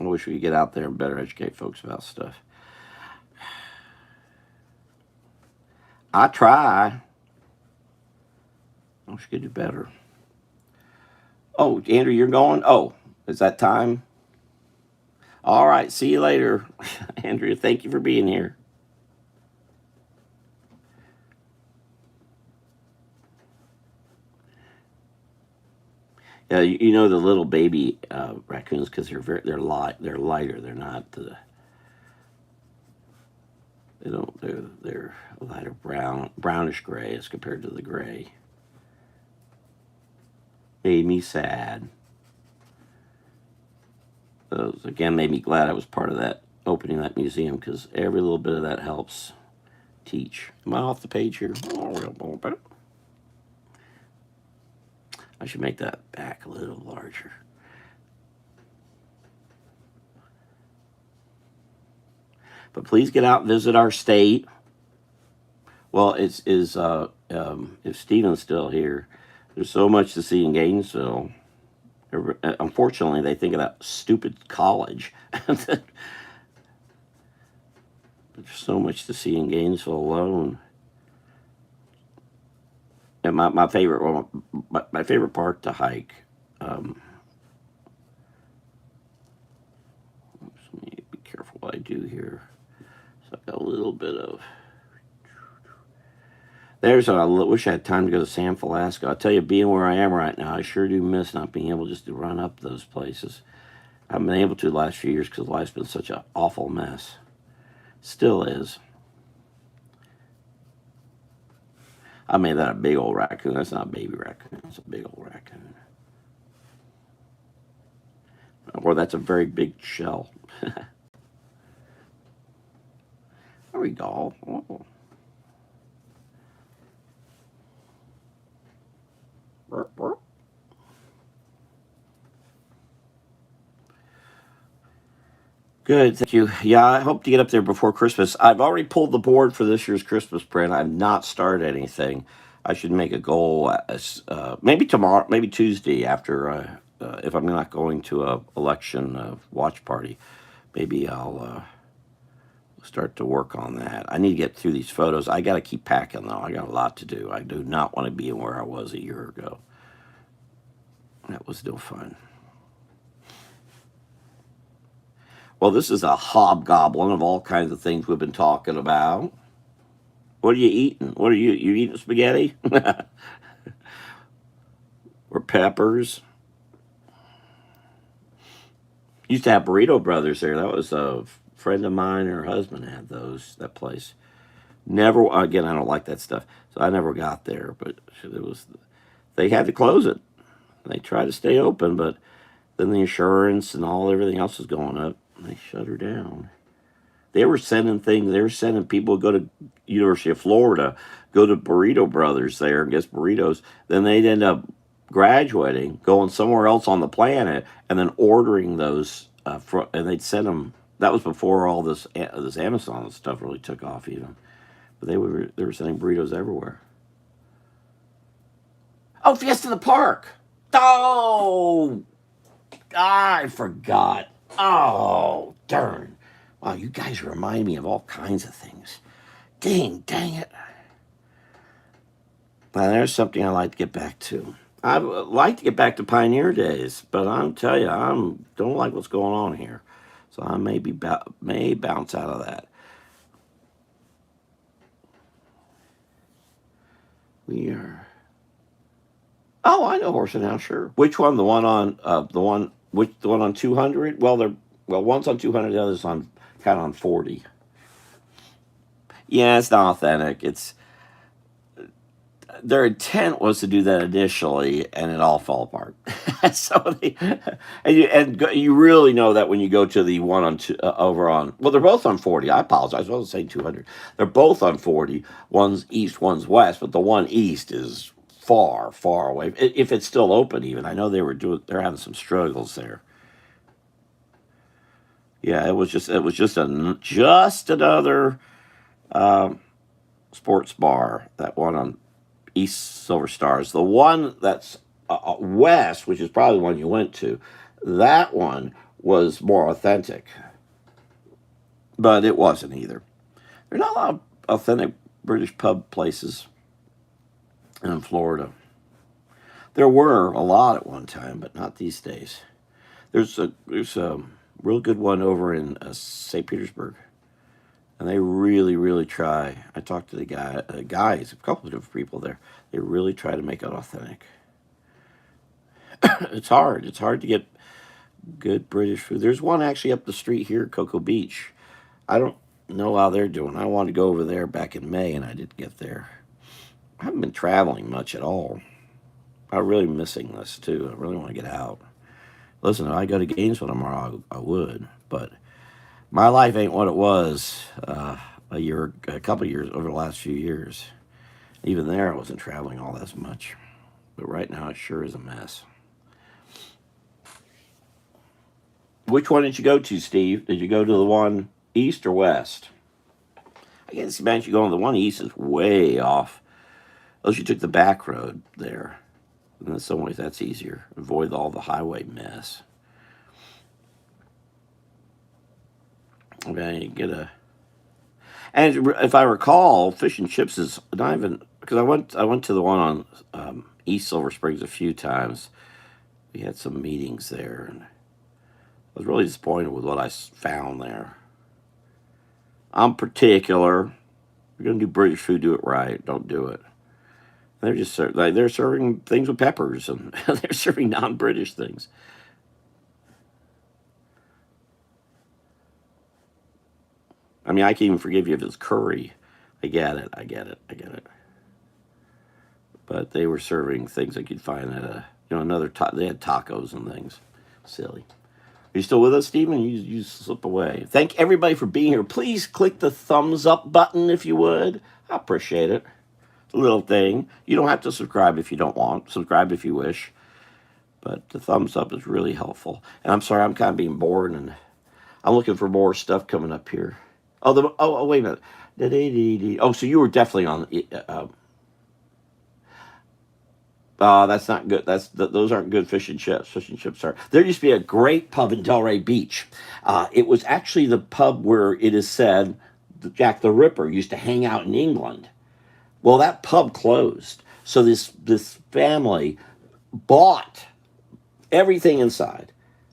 I wish we could get out there and better educate folks about stuff. I try. I wish we could do better. Oh, Andrew, you're going? Oh, is that time? All right. See you later, Andrew. Thank you for being here. You know the little baby raccoons because they're lighter. They're not they're lighter brownish gray as compared to the gray. Made me sad. Again, made me glad I was part of that opening that museum because every little bit of that helps teach. Am I off the page here? Oh, a little bit. I should make that back a little larger. But please get out and visit our state. Well, if Stephen's still here, there's so much to see in Gainesville. Unfortunately, they think of that stupid college. There's so much to see in Gainesville alone. And my favorite park to hike. Let me be careful what I do here. So I've got a little bit of. I wish I had time to go to San Francisco. I tell you, being where I am right now, I sure do miss not being able just to run up those places. I haven't been able to the last few years because life's been such an awful mess. Still is. I made that a big old raccoon. That's not a baby raccoon. That's a big old raccoon. Or that's a very big shell. There we go. Oh. Burp, burp. Good, thank you. Yeah, I hope to get up there before Christmas. I've already pulled the board for this year's Christmas print. I've not started anything. I should make a goal. Maybe tomorrow, maybe Tuesday after if I'm not going to a election watch party, maybe I'll start to work on that. I need to get through these photos. I got to keep packing though. I got a lot to do. I do not want to be where I was a year ago. That was no fun. Well, this is a hobgoblin of all kinds of things we've been talking about. What are you eating? What are you eating spaghetti? Or peppers? Used to have Burrito Brothers there. That was a friend of mine and her husband had that place. Never again, I don't like that stuff. So I never got there, but it was they had to close it. They tried to stay open, but then the insurance and everything else was going up. And they shut her down. They were sending things. They were sending people to go to University of Florida, go to Burrito Brothers there and get burritos. Then they'd end up graduating, going somewhere else on the planet, and then ordering those. And they'd send them. That was before all this Amazon stuff really took off, even. But they were sending burritos everywhere. Oh, Fiesta in the Park. Oh, I forgot. Oh, darn. Wow, you guys remind me of all kinds of things. Dang it. Now, there's something I like to get back to. I'd like to get back to Pioneer days, but I'll tell you, I don't like what's going on here. So I may bounce out of that. We are. Oh, I know Horse and Hound, sure. Which one? The one on the one on 200? Well, one's on 200, the other's on kind of on 40. Yeah, it's not authentic. It's their intent was to do that initially, and it all fell apart. So you really know that when you go to the one on over on. Well, they're both on 40. I apologize. I was saying 200. They're both on 40. One's east, one's west, but the one east is far, far away. If it's still open, even I know they're having some struggles there. Yeah, it was just another sports bar. That one on East Silver Stars. The one that's west, which is probably the one you went to, that one was more authentic, but it wasn't either. There's not a lot of authentic British pub places in Florida. There were a lot at one time, but not these days. There's a real good one over in St. Petersburg, and they really, really try. I talked to the guys, a couple of different people there. They really try to make it authentic. It's hard. It's hard to get good British food. There's one actually up the street here, Cocoa Beach. I don't know how they're doing. I wanted to go over there back in May, and I didn't get there. I haven't been traveling much at all. I'm really missing this, too. I really want to get out. Listen, if I go to Gainesville tomorrow, I would. But my life ain't what it was a couple of years, over the last few years. Even there, I wasn't traveling all that much. But right now, it sure is a mess. Which one did you go to, Steve? Did you go to the one east or west? I guess imagine you going to the one east is way off. Unless you took the back road there. And in some ways, that's easier. Avoid all the highway mess. Okay, and if I recall, Fish and Chips is not even because I went to the one on East Silver Springs a few times. We had some meetings there, and I was really disappointed with what I found there. I'm particular. If you're gonna do British food, do it right. Don't do it. They're just they're serving things with peppers, and they're serving non-British things. I mean, I can even forgive you if it's curry. I get it. But they were serving things like you'd find at they had tacos and things. Silly. Are you still with us, Stephen? You slip away. Thank everybody for being here. Please click the thumbs up button if you would. I appreciate it. It's a little thing. You don't have to subscribe if you don't want. Subscribe if you wish. But the thumbs up is really helpful. And I'm sorry, I'm kind of being bored, and I'm looking for more stuff coming up here. Oh, wait a minute. Oh, so you were definitely on. That's not good. Those aren't good fish and chips. Fish and chips are. There used to be a great pub in Delray Beach. It was actually the pub where it is said that Jack the Ripper used to hang out in England. Well, that pub closed. So this family bought everything inside,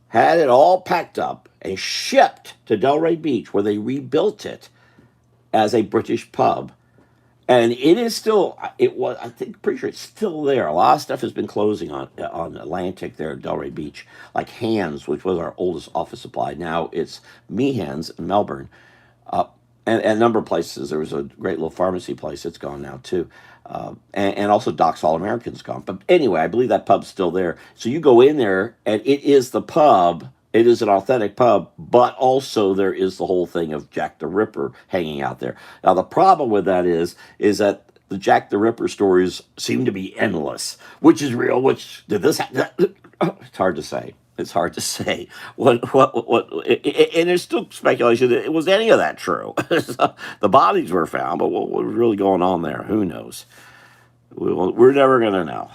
had it all packed up, and shipped to Delray Beach, where they rebuilt it as a British pub. And it is still, it was, I think, pretty sure it's still there. A lot of stuff has been closing on Atlantic there at Delray Beach, like Hands, which was our oldest office supply. Now it's Meehan's in Melbourne. Uh, and a number of places. There was a great little pharmacy place that's gone now, too. And also Doc's All American's gone. But anyway, I believe that pub's still there. So you go in there, and it is the pub. It is an authentic pub, but also there is the whole thing of Jack the Ripper hanging out there. Now, the problem with that is that the Jack the Ripper stories seem to be endless, which is real, which did this it's hard to say. It's hard to say and there's still speculation that it was any of that true. The bodies were found, but what was really going on there? Who knows? We're never going to know.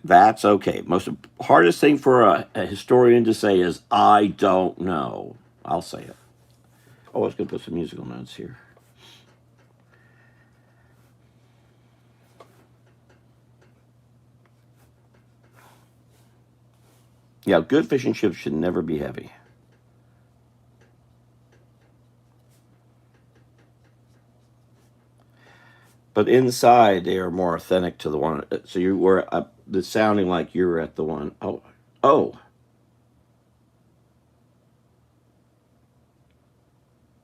That's okay. Most hardest thing for a historian to say is, I don't know. I'll say it. Oh, I was going to put some musical notes here. Yeah, good fish and chips should never be heavy. But inside, they are more authentic to the one. So you were it's sounding like you're at the one. Oh.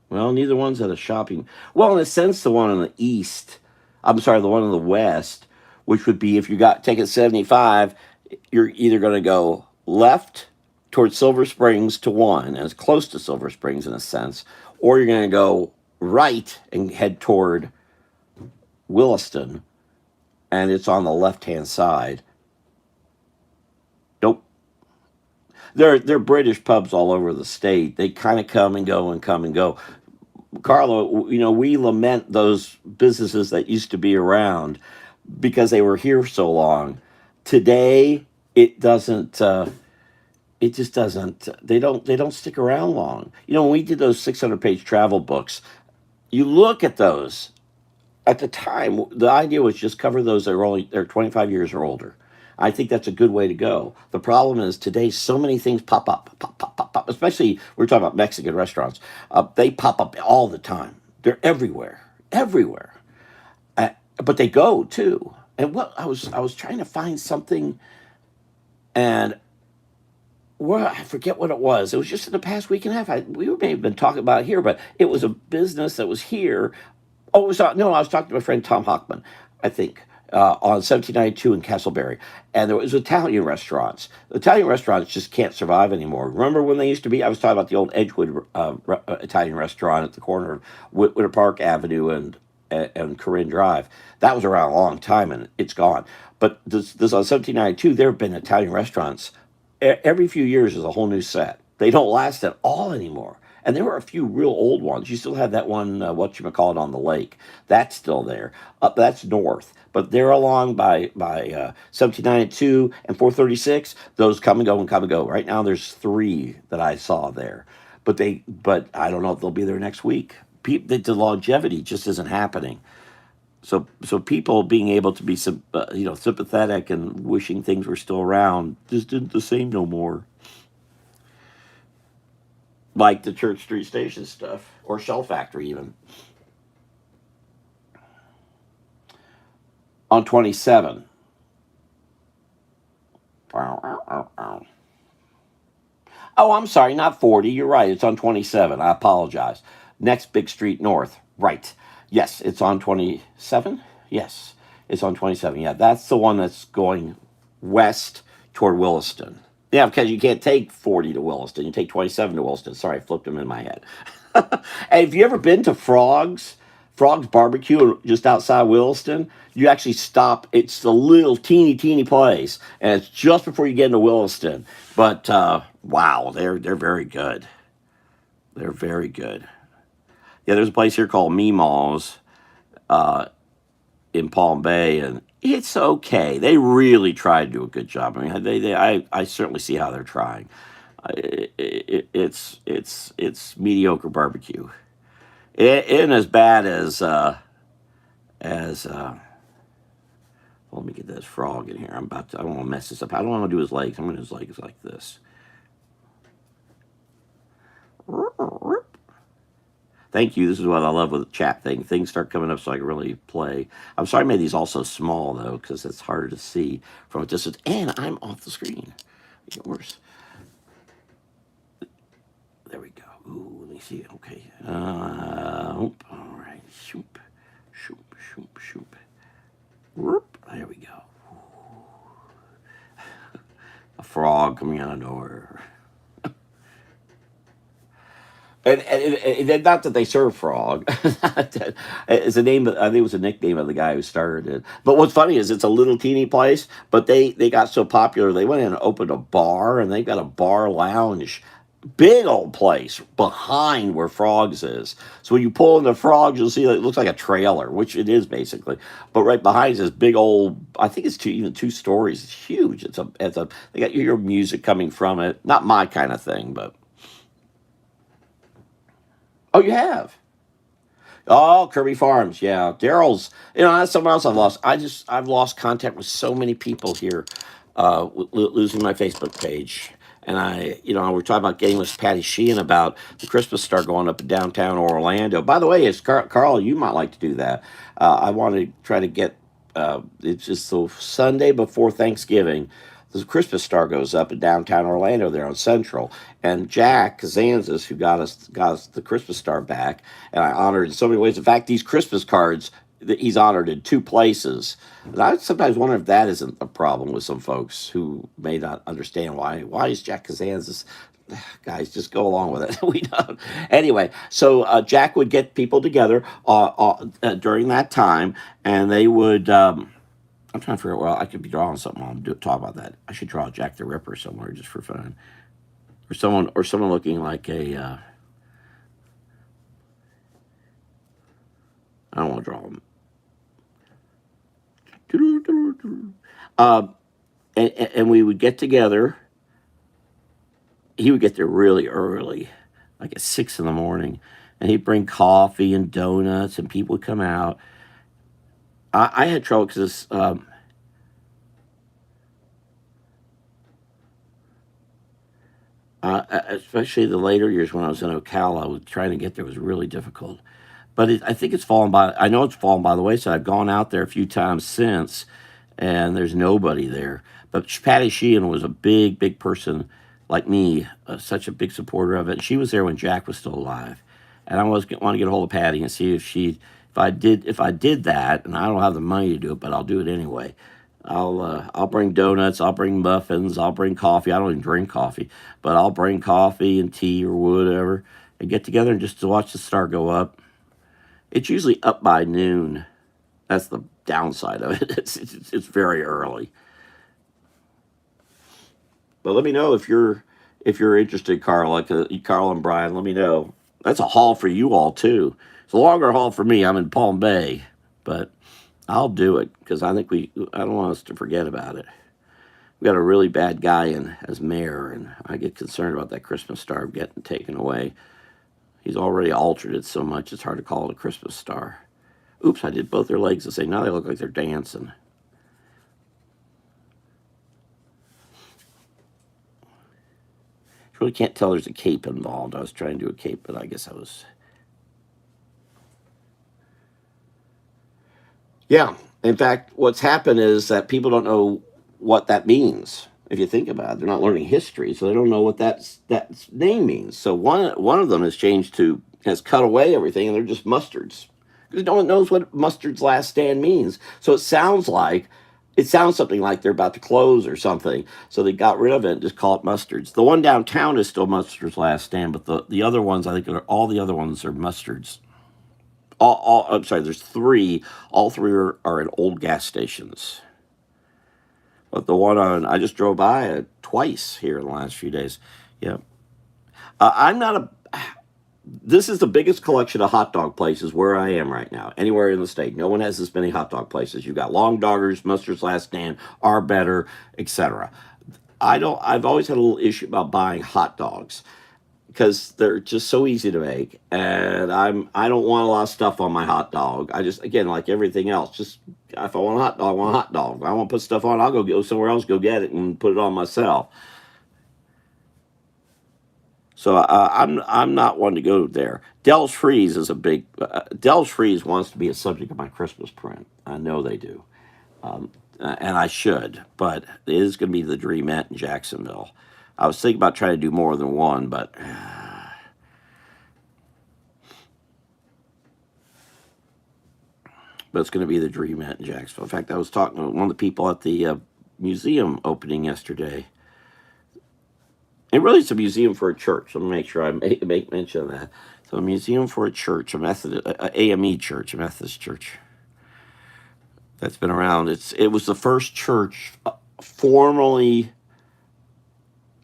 Well, neither one's at a shopping. Well, in a sense, the one on the east. I'm sorry, the one on the west, which would be if you got take it 75, you're either going to go left towards Silver Springs to one, and it's close to Silver Springs in a sense, or you're going to go right and head toward Williston, and it's on the left-hand side. Nope. They're British pubs all over the state. They kind of come and go and come and go. Carlo, we lament those businesses that used to be around because they were here so long. Today, it doesn't. It just doesn't. They don't stick around long. When we did those 600-page travel books, you look at those. At the time, the idea was just cover those that are they're 25 years or older. I think that's a good way to go. The problem is today, so many things pop up, pop, especially we're talking about Mexican restaurants. They pop up all the time. They're everywhere. But they go too. And what I was trying to find something, and I forget what it was. It was just in the past week and a half. We may have been talking about it here, but it was a business that was here. Oh, no, I was talking to my friend Tom Hockman, I think, on 1792 in Castleberry. And there was Italian restaurants. The Italian restaurants just can't survive anymore. Remember when they used to be? I was talking about the old Edgewood Italian restaurant at the corner of Winter Park Avenue and Corinne Drive. That was around a long time, and it's gone. But this on 1792, there have been Italian restaurants. Every few years is a whole new set. They don't last at all anymore. And there were a few real old ones. You still have that one, whatchamacallit, on the lake. That's still there. That's north. But they're along by 1792 and 436. Those come and go and come and go. Right now, there's 3 that I saw there. But I don't know if they'll be there next week. The longevity just isn't happening. So people being able to be sympathetic and wishing things were still around just isn't the same no more. Like the Church Street Station stuff, or Shell Factory even. On 27. Oh, I'm sorry, not 40. You're right. It's on 27. I apologize. Next big street north. Right. Yes, it's on 27. Yes, it's on 27. Yeah, that's the one that's going west toward Williston. Yeah, because you can't take 40 to Williston. You take 27 to Williston. Sorry, I flipped them in my head. And have you ever been to Frog's Barbecue just outside Williston? You actually stop. It's a little teeny place, and it's just before you get into Williston. But wow, they're very good. They're very good. Yeah, there's a place here called Meemaw's. in Palm Bay, and it's okay. They really try to do a good job. I mean, I certainly see how they're trying. It's mediocre barbecue. It isn't as bad as let me get this frog in here. I don't want to mess this up. I don't want to do his legs. I'm going to do his legs like this. Thank you. This is what I love with the chat thing. Things start coming up so I can really play. I'm sorry I made these all so small, though, because it's harder to see from a distance. And I'm off the screen. It get worse. There we go. Ooh, let me see. Okay. All right. Shoop, shoop, shoop, shoop. Whoop. There we go. A frog coming out of nowhere. And not that they serve frog. It's a name. I think it was a nickname of the guy who started it. But what's funny is it's a little teeny place, but they got so popular they went in and opened a bar, and they've got a bar lounge, big old place behind where Frogs is. So when you pull into Frogs, you'll see it looks like a trailer, which it is basically. But right behind is this big old. I think it's even 2 stories. It's huge. It's a. They got your music coming from it. Not my kind of thing, but. Oh, you have. Oh, Kirby Farms, yeah. Daryl's, that's someone else I've lost. I've lost contact with so many people here, losing my Facebook page. And we're talking about getting with Patty Sheehan about the Christmas star going up in downtown Orlando. By the way, it's Carl, you might like to do that. I want to try to get, it's just the Sunday before Thanksgiving. The Christmas star goes up in downtown Orlando there on Central. And Jack Kazanzas, who got us the Christmas star back, and I honored in so many ways. In fact, these Christmas cards that he's honored in 2 places. And I sometimes wonder if that isn't a problem with some folks who may not understand why is Jack Kazanzas. Guys, just go along with it. We don't. Anyway, so Jack would get people together during that time, and they would. I'm trying to figure out. Well, I could be drawing something. Talk about that. I should draw Jack the Ripper somewhere just for fun, or someone looking like a. I don't want to draw him. And we would get together. He would get there really early, like at 6 in the morning, and he'd bring coffee and donuts, and people would come out. I had trouble because especially the later years when I was in Ocala, trying to get there was really difficult. But I think it's fallen by. I know it's fallen by the wayside. I've gone out there a few times since, and there's nobody there. But Patty Sheehan was a big, big person like me, such a big supporter of it. And she was there when Jack was still alive, and I want to get a hold of Patty and see if I did that, and I don't have the money to do it, but I'll do it anyway. I'll bring donuts, I'll bring muffins, I'll bring coffee. I don't even drink coffee, but I'll bring coffee and tea or whatever, and get together and just to watch the star go up. It's usually up by noon. That's the downside of it. It's very early. But let me know if you're interested, Carl. Like Carl and Brian, let me know. That's a haul for you all too. It's a longer haul for me. I'm in Palm Bay, but I'll do it because I don't want us to forget about it. We got a really bad guy in as mayor, and I get concerned about that Christmas star getting taken away. He's already altered it so much it's hard to call it a Christmas star. Oops, I did both their legs the same. Now they look like they're dancing. Really can't tell there's a cape involved. I was trying to do a cape, but I guess I was. Yeah. In fact, what's happened is that people don't know what that means. If you think about it, they're not learning history, so they don't know what that name means. So one of them has cut away everything, and they're just mustards because no one knows what mustard's last stand means. So it sounds something like they're about to close or something. So they got rid of it and just call it mustards. The one downtown is still mustard's last stand, but the other ones, I think all the other ones are mustards. I'm sorry, there's 3. All 3 are at old gas stations. But the one I just drove by it twice here in the last few days. Yeah. I'm not this is the biggest collection of hot dog places where I am right now, anywhere in the state. No one has this many hot dog places. You've got Long Doggers, Mustard's Last Stand, Are Better, etc. I've always had a little issue about buying hot dogs because they're just so easy to make, and I don't want a lot of stuff on my hot dog. I just, again, like everything else, just if I want a hot dog, I want a hot dog. If I want to put stuff on, I'll go somewhere else, go get it, and put it on myself. So I'm not one to go there. Dell's Freeze is a big. Dell's Freeze wants to be a subject of my Christmas print. I know they do, and I should. But it is going to be the Dreamette in Jacksonville. I was thinking about trying to do more than one, but it's going to be the Dreamette in Jacksonville. In fact, I was talking to one of the people at the museum opening yesterday. It really is a museum for a church. Let me make sure I make mention of that. So, a museum for a church, a Methodist, a AME church, a Methodist church that's been around. It was the first church formally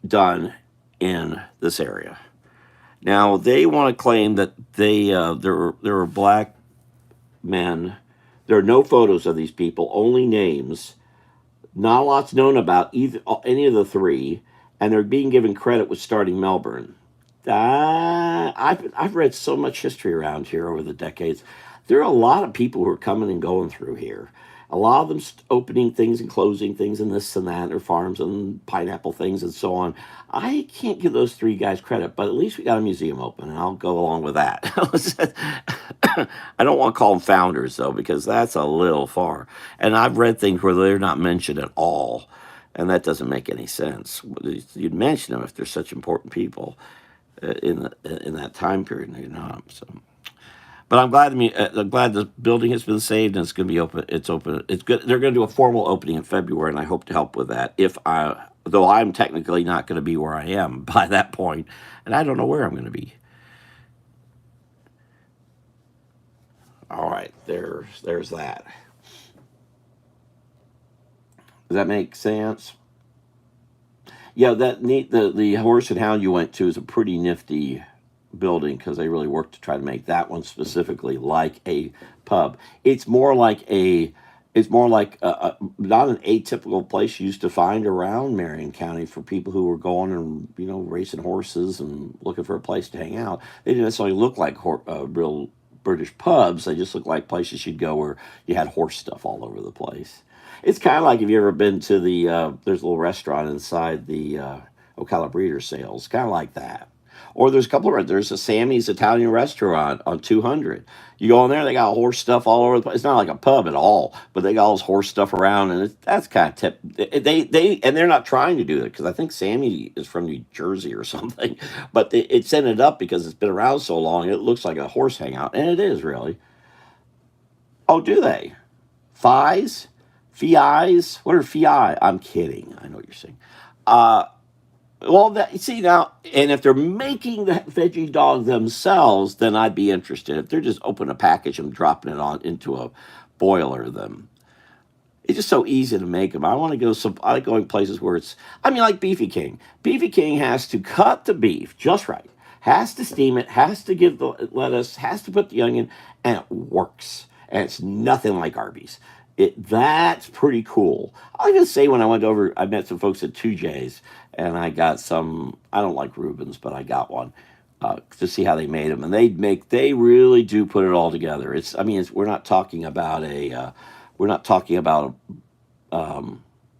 done in this area. Now they want to claim that there were black men. There are no photos of these people, only names. Not a lot's known about either any of the three, and they're being given credit with starting Melbourne. I've read so much history around here over the decades. There are a lot of people who are coming and going through here. A lot of them opening things and closing things and this and that, their farms and pineapple things and so on. I can't give those three guys credit, but at least we got a museum open, and I'll go along with that. I don't want to call them founders, though, because that's a little far. And I've read things where they're not mentioned at all, and that doesn't make any sense. You'd mention them if they're such important people in that time period, and they're not. So. But I'm glad the building has been saved and it's going to be open. It's open. It's good. They're going to do a formal opening in February, and I hope to help with that. Though I'm technically not going to be where I am by that point, and I don't know where I'm going to be. All right, there's that. Does that make sense? Yeah, that neat. The Horse and Hound you went to is a pretty nifty building because they really worked to try to make that one specifically like a pub. It's more like not an atypical place you used to find around Marion County for people who were going and racing horses and looking for a place to hang out. They didn't necessarily look like real British pubs. They just looked like places you'd go where you had horse stuff all over the place. It's kind of like if you ever been to there's a little restaurant inside the Ocala Breeder Sales, kind of like that. Or there's a Sammy's Italian restaurant on 200. You go in there, they got horse stuff all over the place. It's not like a pub at all, but they got all this horse stuff around, and that's kind of they're not trying to do it because I think Sammy is from New Jersey or something, but it's ended up because it's been around so long, it looks like a horse hangout, and it is really. Oh, do they? Fies? Fies? What are Fi? I'm kidding. I know what you're saying. Well, see now, and if they're making the veggie dog themselves, then I'd be interested. If they're just opening a package and dropping it on into a boiler, then it's just so easy to make them. I like going places where like Beefy King. Beefy King has to cut the beef just right, has to steam it, has to give the lettuce, has to put the onion, and it works. And it's nothing like Arby's. That's pretty cool. I'll even say when I went over, I met some folks at 2J's, and I got some. I don't like Reubens, but I got one to see how they made them, and they really do put it all together. We're not talking about a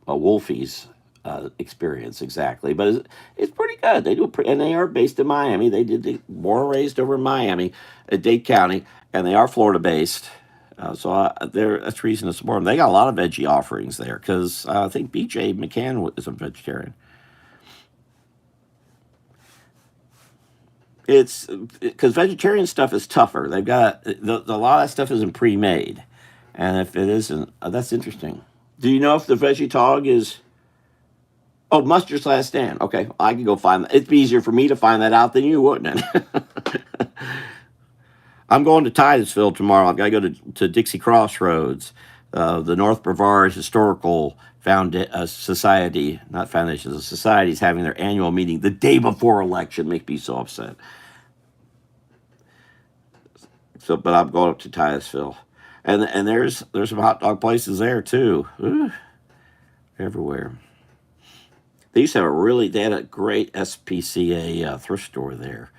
Wolfie's experience exactly, but it's pretty good. They do and they are based in Miami. Born and raised over in Miami, Dade County, and they are Florida based. That's reason to support them. They got a lot of veggie offerings there because I think BJ McCann is a vegetarian. It's because vegetarian stuff is tougher. They've got a lot of that stuff isn't pre-made, and if it isn't, that's interesting. Do you know if the veggie tog is? Oh, Mustard's Last Stand. Okay, I can go find that. It'd be easier for me to find that out than you, wouldn't it? I'm going to Titusville tomorrow. I've got to go to Dixie Crossroads, the North Brevard Historical Society, not foundation, the society is having their annual meeting the day before election. Makes me so upset. So, but I'm going up to Titusville, and there's some hot dog places there too. Ooh, everywhere. They had a great SPCA thrift store there,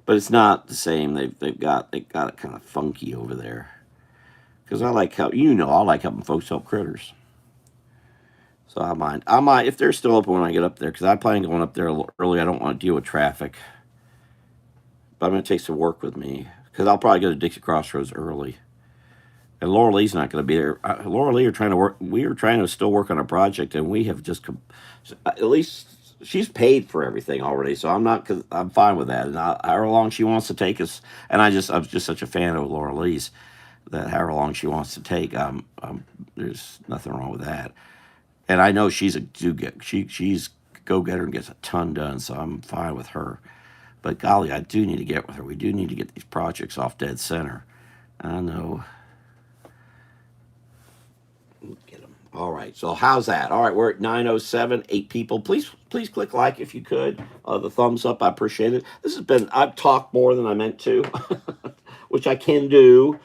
but it's not the same. They got it kind of funky over there. Because I like helping folks help critters. So I might if they're still open when I get up there. Because I plan on going up there a little early. I don't want to deal with traffic, but I'm going to take some work with me because I'll probably go to Dixie Crossroads early. And Laura Lee's not going to be there. Laura Lee are trying to work. We are trying to still work on a project, and we have just at least she's paid for everything already. So I'm not. Cause I'm fine with that. And however long she wants to take us, and I'm just such a fan of Laura Lee's that however long she wants to take, there's nothing wrong with that. And I know she's a do get she's go getter and gets a ton done, so I'm fine with her. But golly, I do need to get with her. We do need to get these projects off dead center. I know. Get them. All right. So how's that? All right, we're at 9:07. 8 people. Please click like if you could. The thumbs up. I appreciate it. This has been. I've talked more than I meant to, which I can do.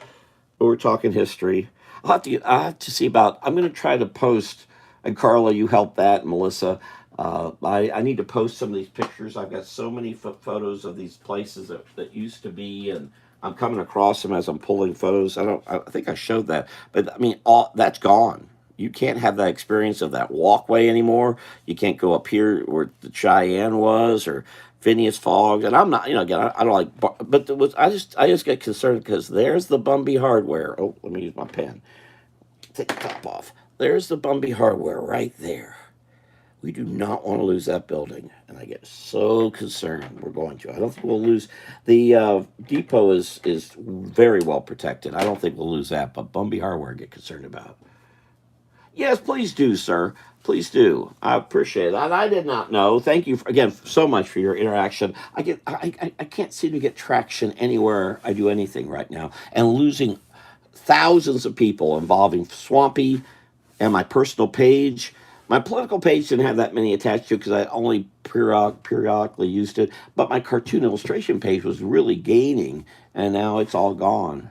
We're talking history. I have to see about. I'm going to try to post. And Carla, you help that. And Melissa, I need to post some of these pictures. I've got so many photos of these places that used to be, and I'm coming across them as I'm pulling photos. I think I showed that, but I mean, all that's gone. You can't have that experience of that walkway anymore. You can't go up here where the Cheyenne was or Phineas Fogg. And I'm not, again, I don't like, but I just get concerned because there's the Bumby Hardware. Oh, let me use my pen. Take the top off. There's the Bumby Hardware right there. We do not want to lose that building, and I get so concerned we're going to. I don't think we'll lose. The depot is very well protected. I don't think we'll lose that, but Bumby Hardware I get concerned about. Yes, please do, sir. Please do. I appreciate it. And I did not know. Thank you again so much for your interaction. I can't seem to get traction anywhere I do anything right now, and losing thousands of people involving Swampy and my personal page. My political page didn't have that many attached to it because I only periodically used it. But my cartoon illustration page was really gaining, and now it's all gone.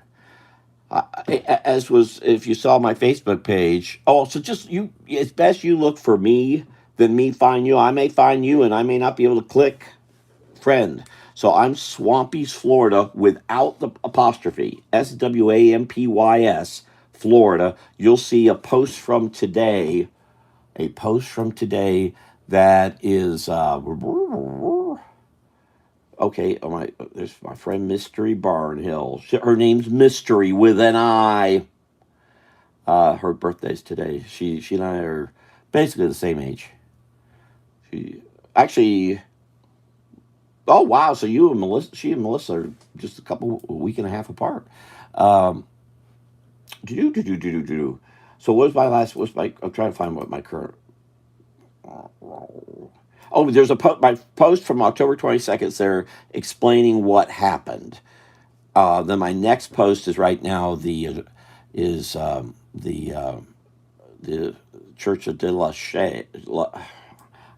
As was if you saw my Facebook page. Oh, so just you. It's best you look for me than me find you. I may find you, and I may not be able to click friend. So I'm Swampy's Florida without the apostrophe. SWAMPYS Florida. You'll see a post from today. A post from today that is okay. There's my friend Mystery Barnhill. Her name's Mystery with an I. Her birthday's today. She and I are basically the same age. She actually. Oh wow! So she and Melissa are just a week and a half apart. Do. So I'm trying to find what my current. Oh, there's my post from October 22nd there explaining what happened. Then my next post is right now the Church of De La Che.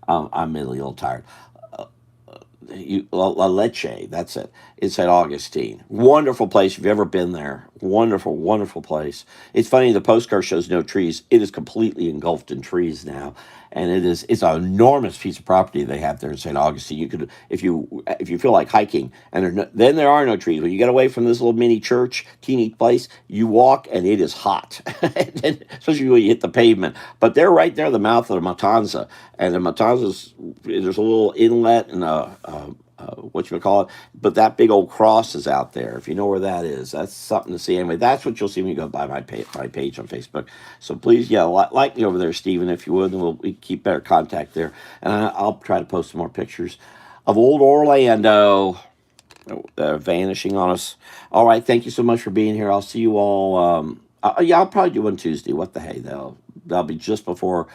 I'm really a little tired. La Leche, that's it. It's St. Augustine. Wonderful place. If you've ever been there, wonderful, wonderful place. It's funny, the postcard shows no trees. It is completely engulfed in trees now. And it's an enormous piece of property they have there in St. Augustine. You could, if you feel like hiking, and then there are no trees. When you get away from this little mini church, teeny place, you walk and it is hot, especially when you hit the pavement. But they're right there, the mouth of the Matanza, and the Matanza's there's a little inlet and what you call it, but that big old cross is out there. If you know where that is, that's something to see. Anyway, that's what you'll see when you go by my page on Facebook. So please, yeah, like me over there, Stephen, if you would, and we keep better contact there. And I'll try to post some more pictures of old Orlando vanishing on us. All right, thank you so much for being here. I'll see you all. Yeah, I'll probably do one Tuesday. What the hey, that'll be just before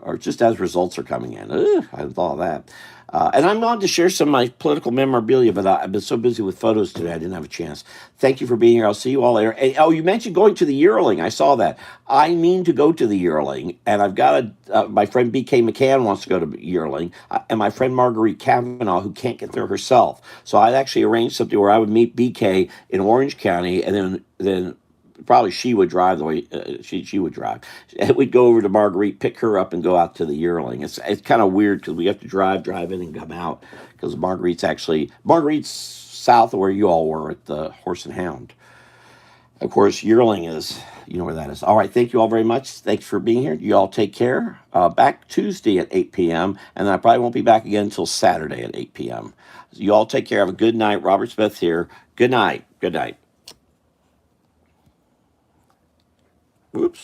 or just as results are coming in. Ugh, I thought of that. And I'm on to share some of my political memorabilia, but I've been so busy with photos today, I didn't have a chance. Thank you for being here. I'll see you all later. And, oh, you mentioned going to the Yearling. I saw that. I mean to go to the Yearling, and I've got my friend BK McCann wants to go to Yearling, and my friend Marguerite Kavanaugh, who can't get there herself. So I actually arranged something where I would meet BK in Orange County, and then probably she would drive the way she would drive. We'd go over to Marguerite, pick her up, and go out to the Yearling. It's kind of weird because we have to drive in, and come out because Marguerite's south of where you all were at the Horse and Hound. Of course, Yearling is, you know where that is. All right, thank you all very much. Thanks for being here. You all take care. Back Tuesday at 8 p.m., and then I probably won't be back again until Saturday at 8 p.m. So you all take care. Have a good night. Robert Smith here. Good night. Good night. Whoops.